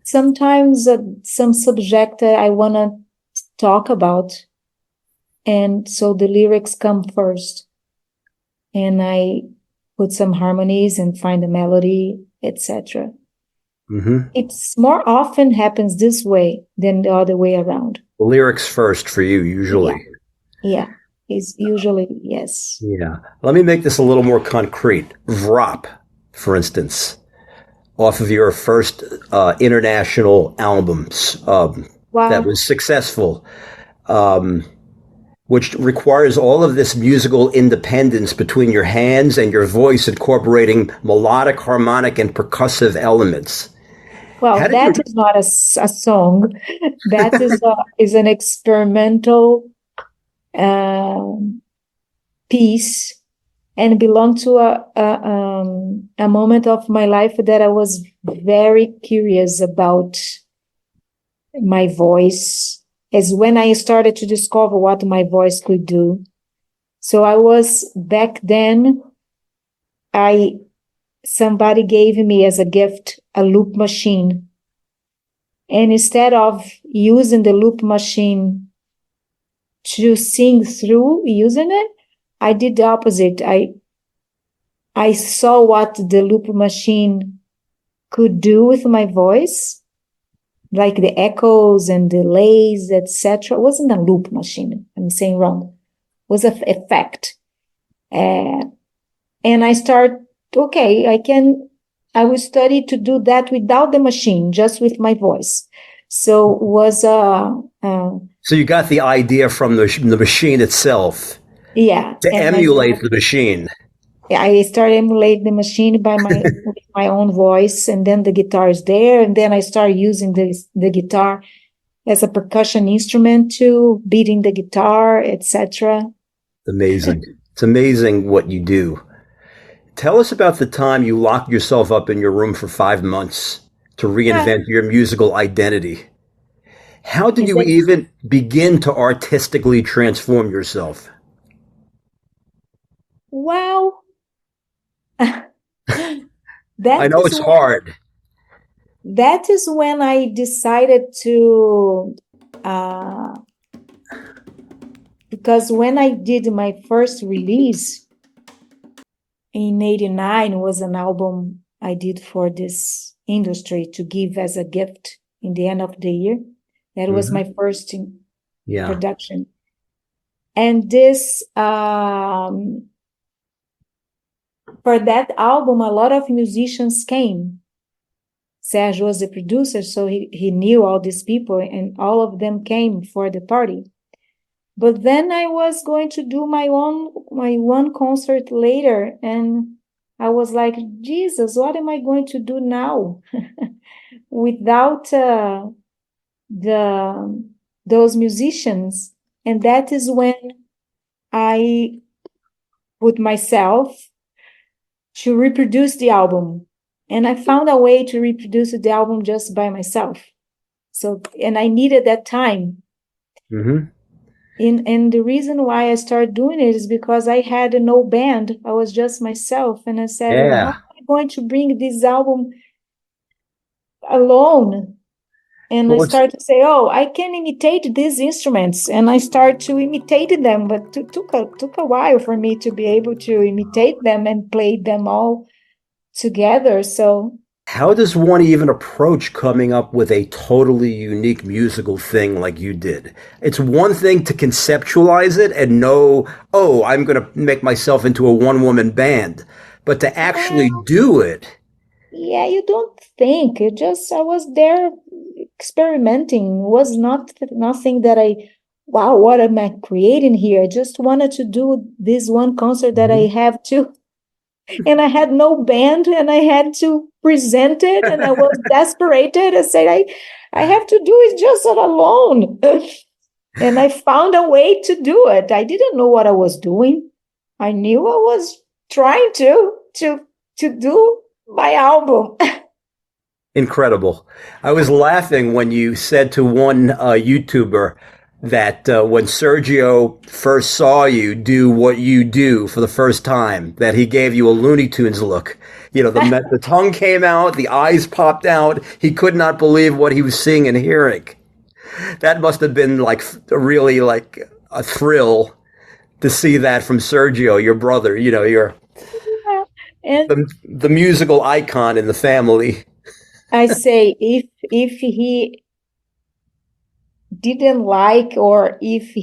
sometimes some subject that I want to talk about. And so the lyrics come first. And I put some harmonies and find a melody, etc. Mm-hmm. It's more often happens this way than the other way around. Lyrics first for you, usually. Yeah. It's usually, yes. Yeah. Let me make this a little more concrete. Vrop, for instance, off of your first international albums that Wow. was successful, which requires all of this musical independence between your hands and your voice, incorporating melodic, harmonic, and percussive elements. How Well, did you? that is not a song. That is an experimental piece and belonged to a moment of my life that I was very curious about my voice is when I started to discover what my voice could do. So I was back then, somebody gave me as a gift a loop machine. And instead of using the loop machine to sing through using it, I did the opposite. I saw what the loop machine could do with my voice, like the echoes and delays, etc. It wasn't a loop machine. I'm saying wrong. It was an effect. And I start, okay, I will study to do that without the machine, just with my voice. So it was So you got the idea from the machine itself. Yeah. To emulate the machine. Yeah, I started emulating the machine by with my own voice, and then the guitar is there, and then I started using the guitar as a percussion instrument too, beating the guitar, etc. Amazing. It's amazing what you do. Tell us about the time you locked yourself up in your room for 5 months to reinvent your musical identity. How did you even begin to artistically transform yourself? Well, I know it's hard. That is when I decided to, because when I did my first release in 89, was an album I did for this industry to give as a gift in the end of the year. That was my first production. And this, for that album, a lot of musicians came. Sergio was the producer, so he knew all these people, and all of them came for the party. But then I was going to do my one concert later, and I was like, Jesus, what am I going to do now without those musicians? And that is when I put myself to reproduce the album. And I found a way to reproduce the album just by myself. So, and I needed that time. Mm-hmm. And the reason why I started doing it is because I had no band. I was just myself. And I said, how am I going to bring this album alone? And I started to say, I can imitate these instruments. And I started to imitate them, but it took a while for me to be able to imitate them and play them all together. So how does one even approach coming up with a totally unique musical thing like you did? It's one thing to conceptualize it and know, I'm going to make myself into a one-woman band, but to actually do it. Yeah, you don't think. I was there experimenting. It was nothing that what am I creating here? I just wanted to do this one concert that I have to. And I had no band, and I had to present it, and I was desperate. I said, I have to do it just alone. And I found a way to do it. I didn't know what I was doing. I knew I was trying to do my album. Incredible. I was laughing when you said to one YouTuber that when Sergio first saw you do what you do for the first time, that he gave you a Looney Tunes look. You know, the tongue came out, the eyes popped out. He could not believe what he was seeing and hearing. That must have been really like a thrill to see that from Sergio, your brother, the musical icon in the family. I say, if he didn't like, or if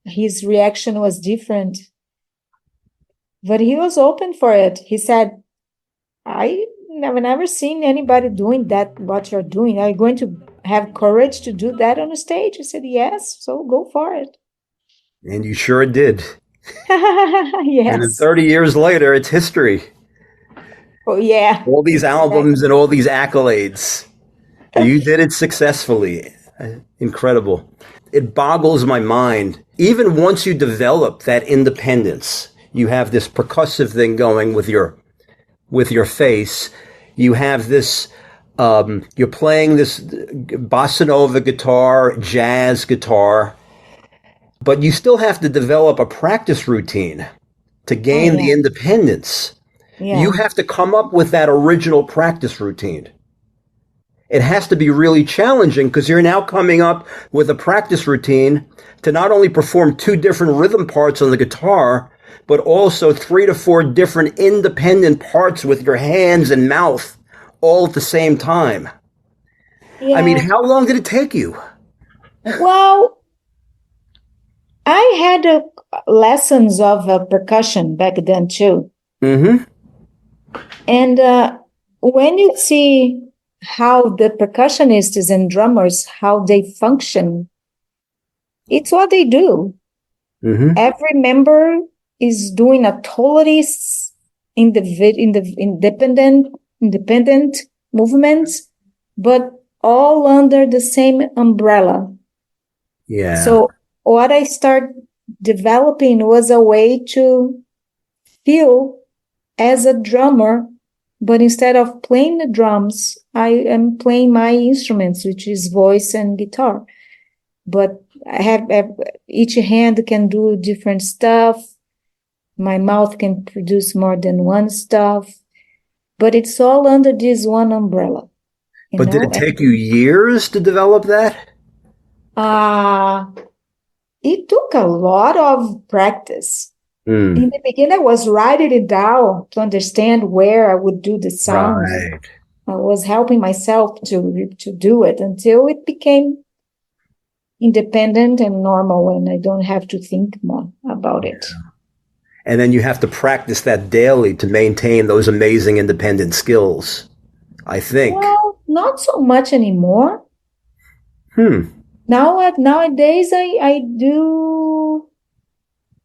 his reaction was different, but he was open for it. He said, I have never seen anybody doing that, what you're doing. Are you going to have courage to do that on a stage? I said, yes, so go for it. And you sure did. Yes. And then 30 years later, it's history. Oh, yeah. All these albums and all these accolades. You did it successfully. Incredible. It boggles my mind. Even once you develop that independence, you have this percussive thing going with your face. You have this You're playing this bossa nova guitar, jazz guitar, but you still have to develop a practice routine to gain the independence. You have to come up with that original practice routine. It has to be really challenging because you're now coming up with a practice routine to not only perform 2 different rhythm parts on the guitar, but also 3 to 4 different independent parts with your hands and mouth all at the same time. Yeah. I mean, how long did it take you? Well, I had lessons of percussion back then too. Mm-hmm. And when you see how the percussionists and drummers, how they function, it's what they do. Mm-hmm. Every member is doing a totally independent movements, but all under the same umbrella. Yeah. So what I started developing was a way to feel as a drummer, but instead of playing the drums, I am playing my instruments, which is voice and guitar. But I have each hand can do different stuff. My mouth can produce more than one stuff, but it's all under this one umbrella. But did it take you years to develop that? It took a lot of practice. Mm. In the beginning, I was writing it down to understand where I would do the sounds. Right. I was helping myself to do it until it became independent and normal, and I don't have to think more about it. And then you have to practice that daily to maintain those amazing independent skills, I think. Well, not so much anymore. Nowadays,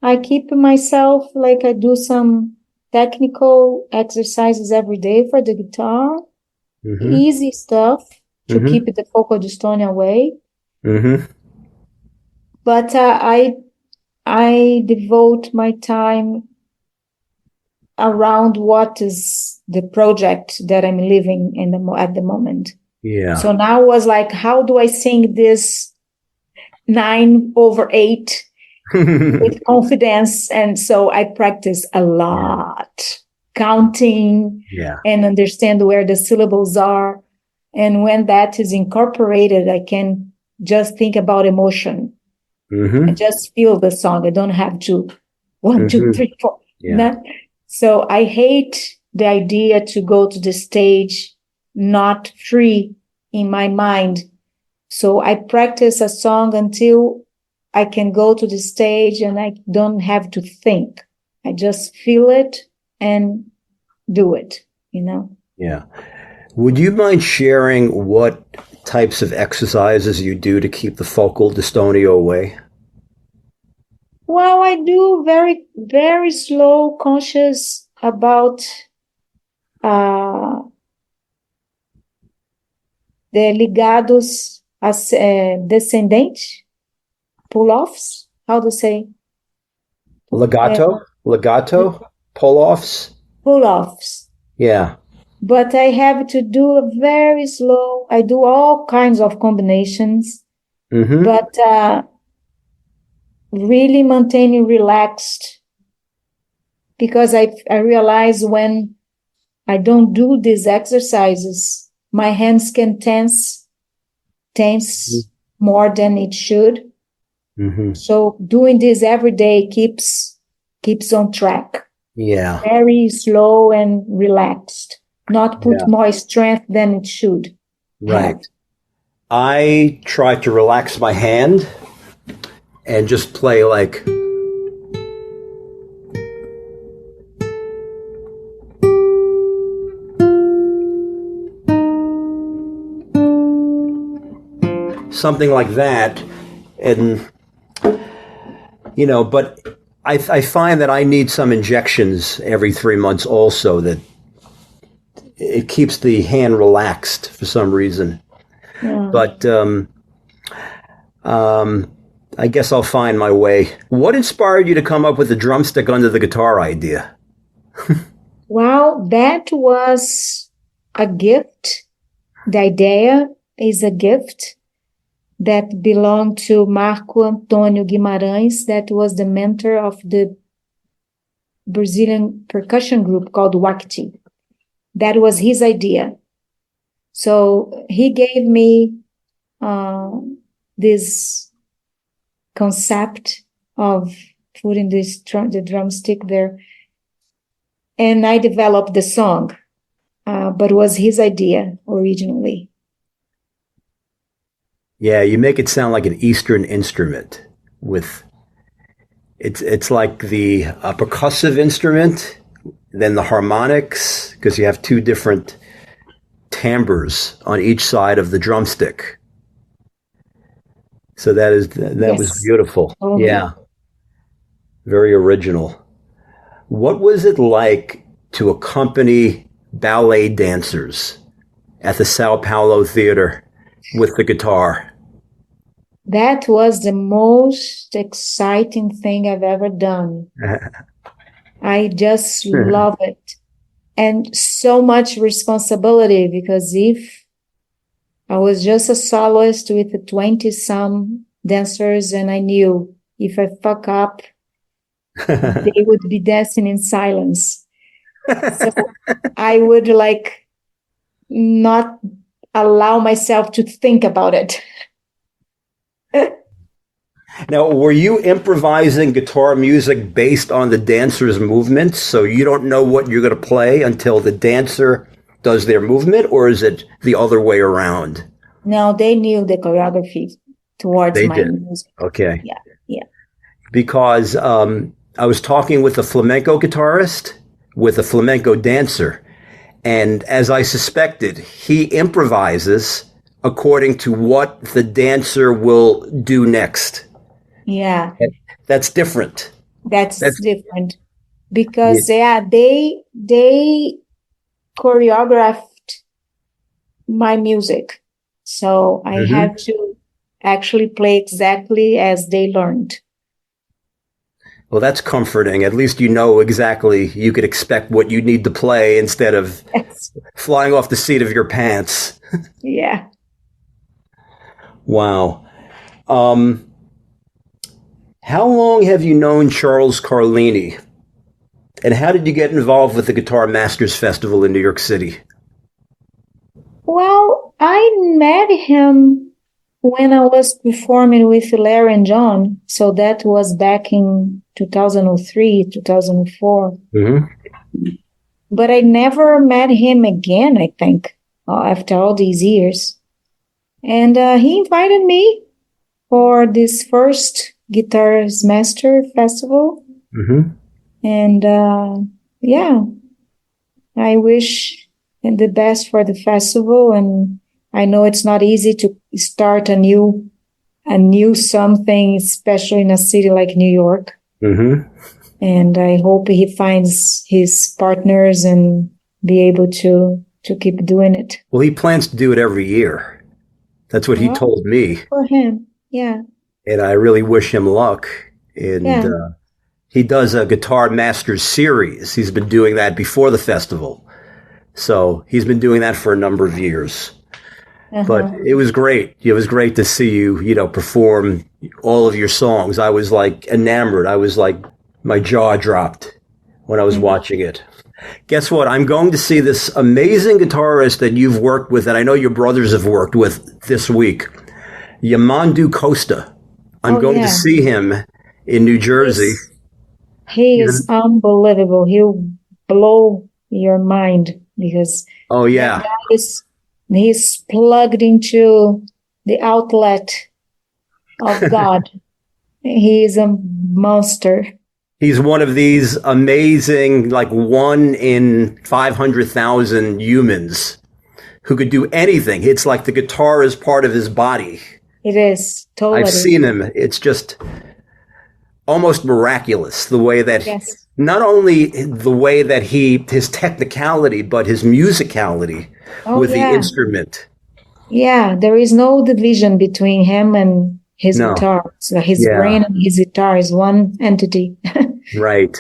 I keep myself, like I do some technical exercises every day for the guitar. Mm-hmm. Easy stuff to keep the focal dystonia away. Mm-hmm. But I devote my time around what is the project that I'm living at the moment. Yeah. So now it was like, how do I sing this 9/8 with confidence? And so I practice a lot, counting and understand where the syllables are. And when that is incorporated, I can just think about emotion. Mm-hmm. I just feel the song. I don't have to 1, 2, 3, 4. Yeah. So I hate the idea to go to the stage not free in my mind. So I practice a song until I can go to the stage and I don't have to think. I just feel it and do it, Yeah. Would you mind sharing what types of exercises you do to keep the focal dystonia away? Well, I do very, very slow, conscious about the ligados descendente, pull-offs. How to say? Legato, pull-offs? Pull-offs. Yeah. But I have to do a very slow. I do all kinds of combinations, but really maintaining relaxed, because I realize when I don't do these exercises, my hands can tense more than it should. So doing this every day keeps on track. Yeah. Very slow and relaxed. Not put more strength than it should. Right. Have. I try to relax my hand and just play like something like that. And, but I find that I need some injections every 3 months also, that it keeps the hand relaxed for some reason. Yeah. But I guess I'll find my way. What inspired you to come up with the drumstick under the guitar idea? Well, that was a gift the idea is a gift that belonged to Marco Antônio Guimarães, that was the mentor of the Brazilian percussion group called Wakti. That was his idea. So he gave me this concept of putting the drumstick there, and I developed the song, but it was his idea originally. Yeah, you make it sound like an Eastern instrument with it's like the percussive instrument, then the harmonics, because you have two different timbres on each side of the drumstick. So that Yes. was beautiful. Oh. Yeah. Very original. What was it like to accompany ballet dancers at the Sao Paulo Theater with the guitar? That was the most exciting thing I've ever done. I just love it. And so much responsibility, because if I was just a soloist with 20-some dancers, and I knew if I fuck up, they would be dancing in silence. So I would not allow myself to think about it. Now, were you improvising guitar music based on the dancer's movements? So you don't know what you're going to play until the dancer does their movement, or is it the other way around? No, they knew the choreography towards my music. Okay. Yeah. Because I was talking with a flamenco guitarist, with a flamenco dancer, and as I suspected, he improvises according to what the dancer will do next. Yeah. That's different. That's different. Because they choreographed my music. So I had to actually play exactly as they learned. Well, that's comforting. At least you know exactly, you could expect what you need to play instead of flying off the seat of your pants. Yeah. Wow. How long have you known Charles Carlini? And how did you get involved with the Guitar Masters Festival in New York City? Well, I met him when I was performing with Larry and John. So that was back in 2003, 2004. But I never met him again, I think, after all these years. And he invited me for this first Guitars Master Festival. And I wish the best for the festival. And I know it's not easy to start a new something, especially in a city like New York. And I hope he finds his partners and be able to keep doing it. Well, he plans to do it every year. That's what he told me. For him, yeah. And I really wish him luck. And he does a Guitar Masters series. He's been doing that before the festival. So he's been doing that for a number of years. But it was great. It was great to see you, perform all of your songs. I was enamored. I was my jaw dropped when I was watching it. Guess what? I'm going to see this amazing guitarist that you've worked with, and I know your brothers have worked with this week, Yamandu Costa. I'm going to see him in New Jersey. He is unbelievable. He'll blow your mind because he's plugged into the outlet of God. He is a monster. He's one of these amazing, 1 in 500,000 humans who could do anything. It's like the guitar is part of his body. It is, totally. I've seen him. It's just almost miraculous the way that, not only the way that his technicality, but his musicality with the instrument. Yeah, there is no division between him and his guitar. So his brain and his guitar is one entity. Right.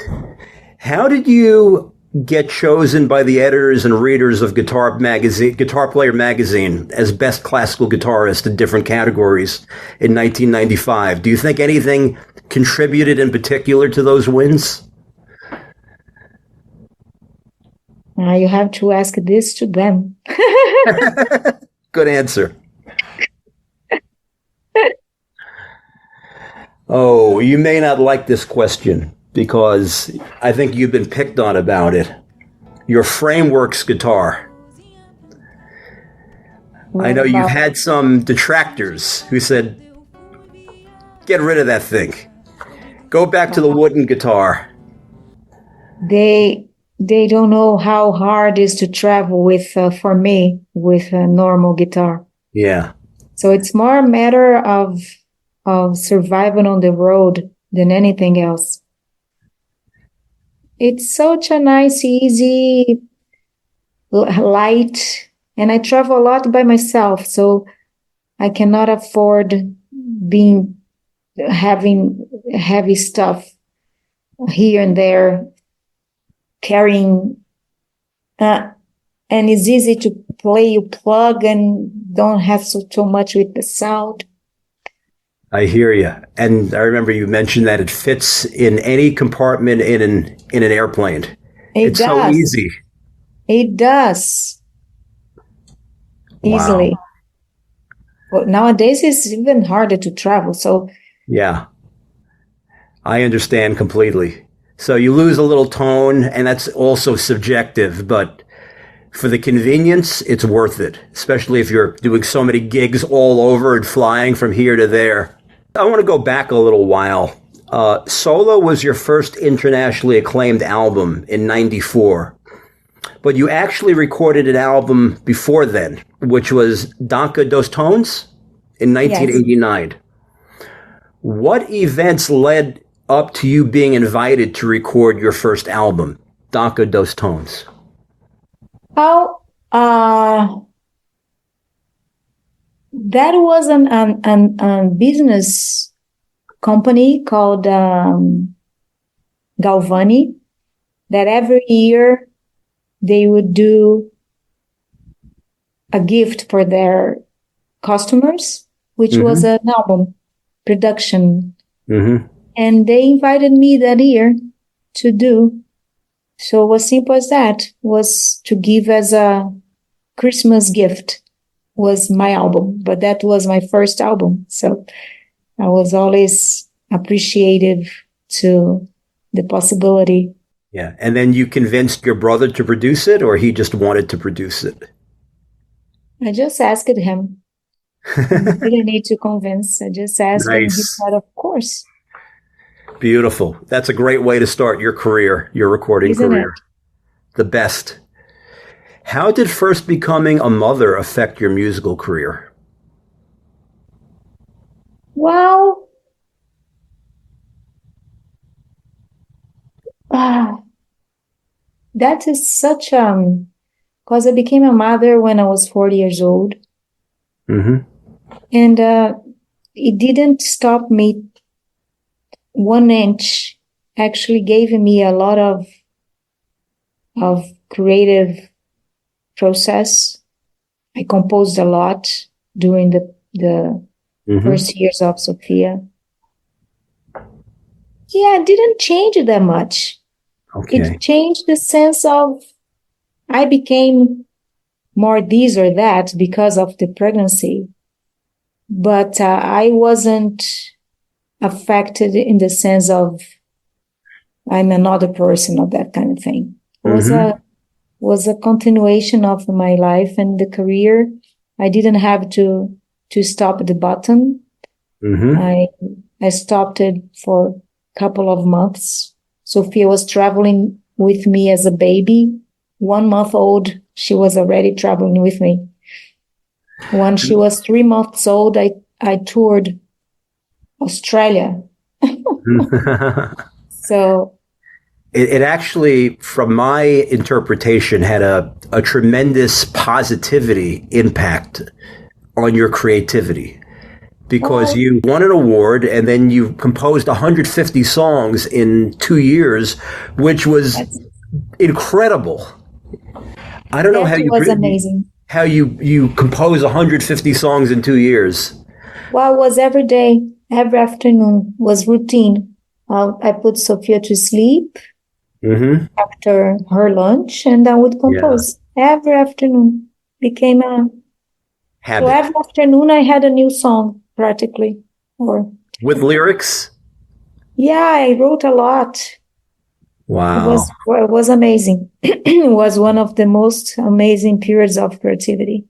How did you get chosen by the editors and readers of Guitar Player magazine as best classical guitarist in different categories in 1995. Do you think anything contributed in particular to those wins? You have to ask this to them. Good answer. Oh, you may not like this question because I think you've been picked on about it. Your Frameworks guitar. I know you've had some detractors who said, get rid of that thing. Go back to the wooden guitar. They don't know how hard it is to travel with, for me, with a normal guitar. Yeah. So it's more a matter of surviving on the road than anything else. It's such a nice, easy, light, and I travel a lot by myself, so I cannot afford having heavy stuff here and there, carrying, and it's easy to play. You plug and don't have so much with the sound. I hear you. And I remember you mentioned that it fits in any compartment in an airplane. It's so easy. It does. Easily. Wow. But nowadays it's even harder to travel. So yeah, I understand completely. So you lose a little tone, and that's also subjective, but for the convenience, it's worth it, especially if you're doing so many gigs all over and flying from here to there. I want to go back a little while. Solo was your first internationally acclaimed album in '94, but you actually recorded an album before then, which was Danca dos Tones in 1989. Yes. What events led up to you being invited to record your first album, Danca dos Tones? Oh, that was a business company called Galvani, that every year they would do a gift for their customers, which was an album production. And they invited me that year to do. So it was simple as that, was to give as a Christmas gift was my album, but that was my first album. So I was always appreciative to the possibility. Yeah. And then you convinced your brother to produce it, or he just wanted to produce it? I just asked him. I didn't need to convince. I just asked him. He said, of course. Beautiful. That's a great way to start your career, your recording Isn't career. It? The best. How did first becoming a mother affect your musical career? Well, that is such because I became a mother when I was 40 years old. And it didn't stop me. 1 inch actually gave me a lot of creative process. I composed a lot during the first years of Sophia. Yeah, it didn't change that much. Okay. It changed the sense of I became more this or that because of the pregnancy. But I wasn't affected in the sense of I'm another person or that kind of thing. It was a continuation of my life and the career. I didn't have to stop the button. I stopped it for a couple of months. Sophia was traveling with me as a baby. 1 month old, she was already traveling with me. When she was 3 months old, I toured Australia. So it actually, from my interpretation, had a tremendous positivity impact on your creativity, because you won an award and then you composed 150 songs in 2 years, which was incredible. I don't know That was amazing. how you compose 150 songs in 2 years. Well, it was every day, every afternoon was routine. I put Sophia to sleep Mm-hmm. after her lunch, and I would Yeah. compose every afternoon. Became a So Habit. every afternoon I had a new song practically. Or With lyrics? yeah, I wrote a lot. Wow. It was amazing. It was one of the most amazing periods of creativity.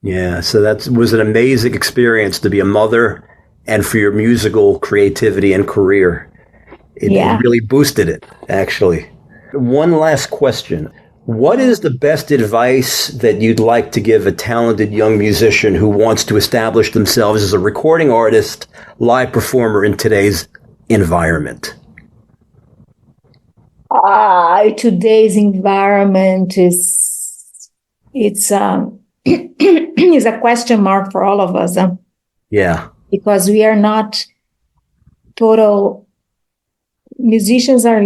Yeah, so that was an amazing experience to be a mother and for your musical creativity and career. It really boosted it, actually. One last question. What is the best advice that you'd like to give a talented young musician who wants to establish themselves as a recording artist, live performer in today's environment? Today's environment it's is a question mark for all of us. Yeah. Because we are not total musicians are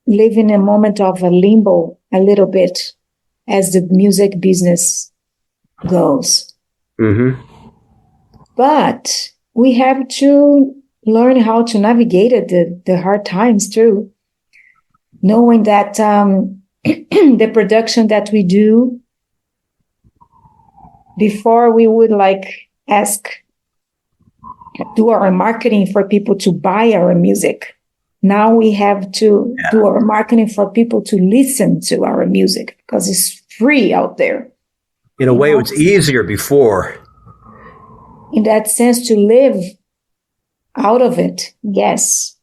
living a moment of a limbo a little bit as the music business goes. Mm-hmm. But we have to learn how to navigate it, the hard times too, knowing that the production that we do before we would do our marketing for people to buy our music. Now we have to do our marketing for people to listen to our music because it's free out there. In a way, it was easier before. In that sense, to live out of it, yes.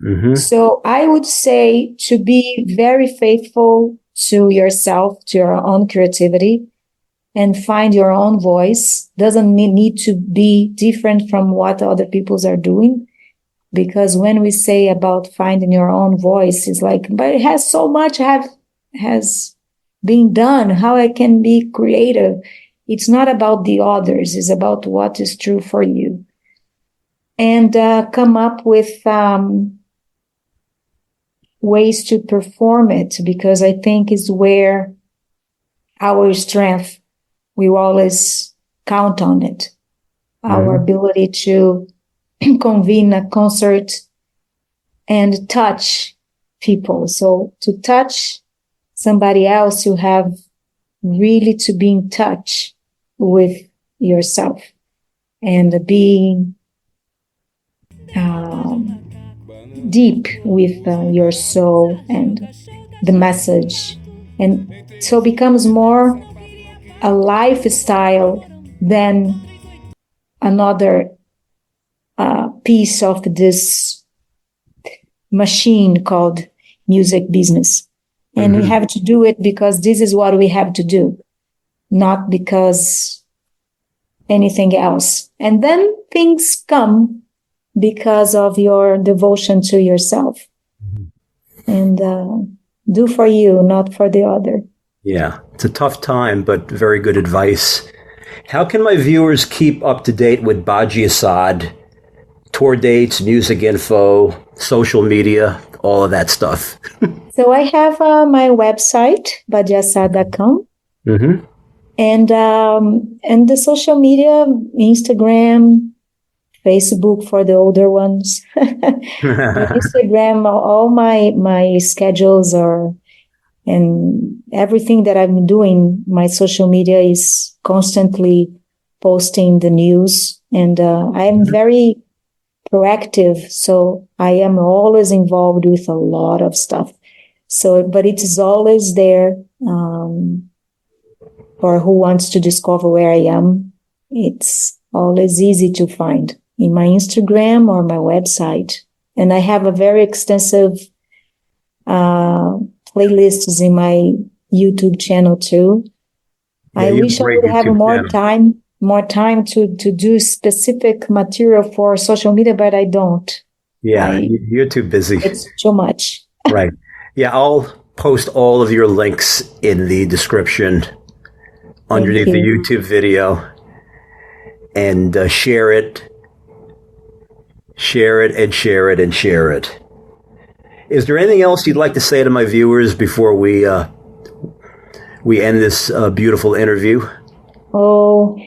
Mm-hmm. So I would say to be very faithful to yourself, to your own creativity, and find your own voice. Doesn't need to be different from what other people's are doing. Because when we say about finding your own voice, it's like, but it has so much has been done, how I can be creative. It's not about the others. It's about what is true for you. And come up with ways to perform it, because I think is where our strength, we always count on it. Our ability to convene a concert and touch people. So to touch somebody else, you have really to be in touch with yourself and being deep with your soul and the message. And so it becomes more a lifestyle than another piece of this machine called music business. And we have to do it because this is what we have to do, not because anything else. And then things come because of your devotion to yourself. And do for you, not for the other. Yeah, it's a tough time, but very good advice. How can my viewers keep up to date with Badi Assad? Tour dates, music info, social media, all of that stuff. So I have my website, badiassad.com. Mm-hmm. And the social media, Instagram, Facebook for the older ones. Instagram, all my schedules are, and everything that I'm doing, my social media is constantly posting the news. And I am very proactive, so I am always involved with a lot of stuff. So, but it is always there for who wants to discover where I am. It's always easy to find in my Instagram or my website. And I have a very extensive playlists in my YouTube channel too. Yeah, I wish I would have more time to do specific material for social media, but I don't. Yeah, you're too busy. It's too much. Right. Yeah, I'll post all of your links in the description underneath the YouTube video, and share it, and share it, and share it. Is there anything else you'd like to say to my viewers before we end this beautiful interview? Oh,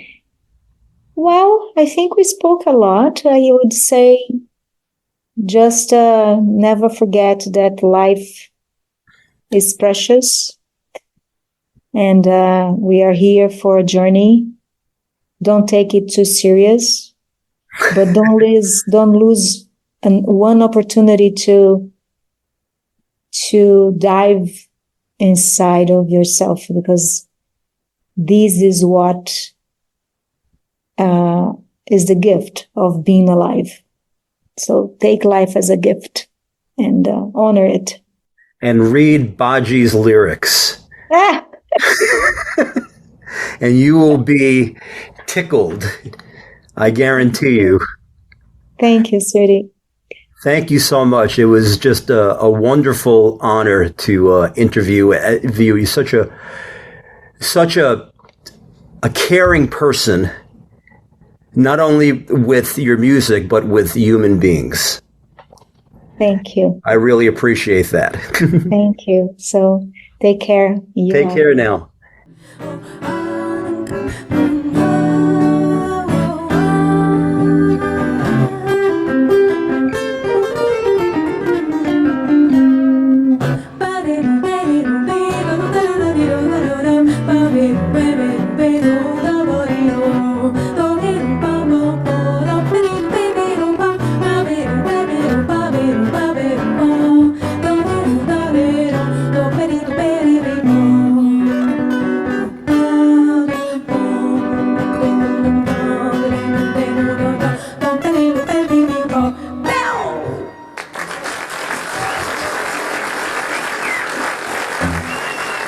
well, I think we spoke a lot. I would say just never forget that life is precious, and we are here for a journey. Don't take it too serious, but don't lose one opportunity to dive inside of yourself, because this is what is the gift of being alive. So take life as a gift and honor it. And read Badi's lyrics. Ah! And you will be tickled. I guarantee you. Thank you, sweetie. Thank you so much. It was just a wonderful honor to interview you. You're such a caring person, not only with your music, but with human beings. Thank you. I really appreciate that. Thank you. So take care. Take care now.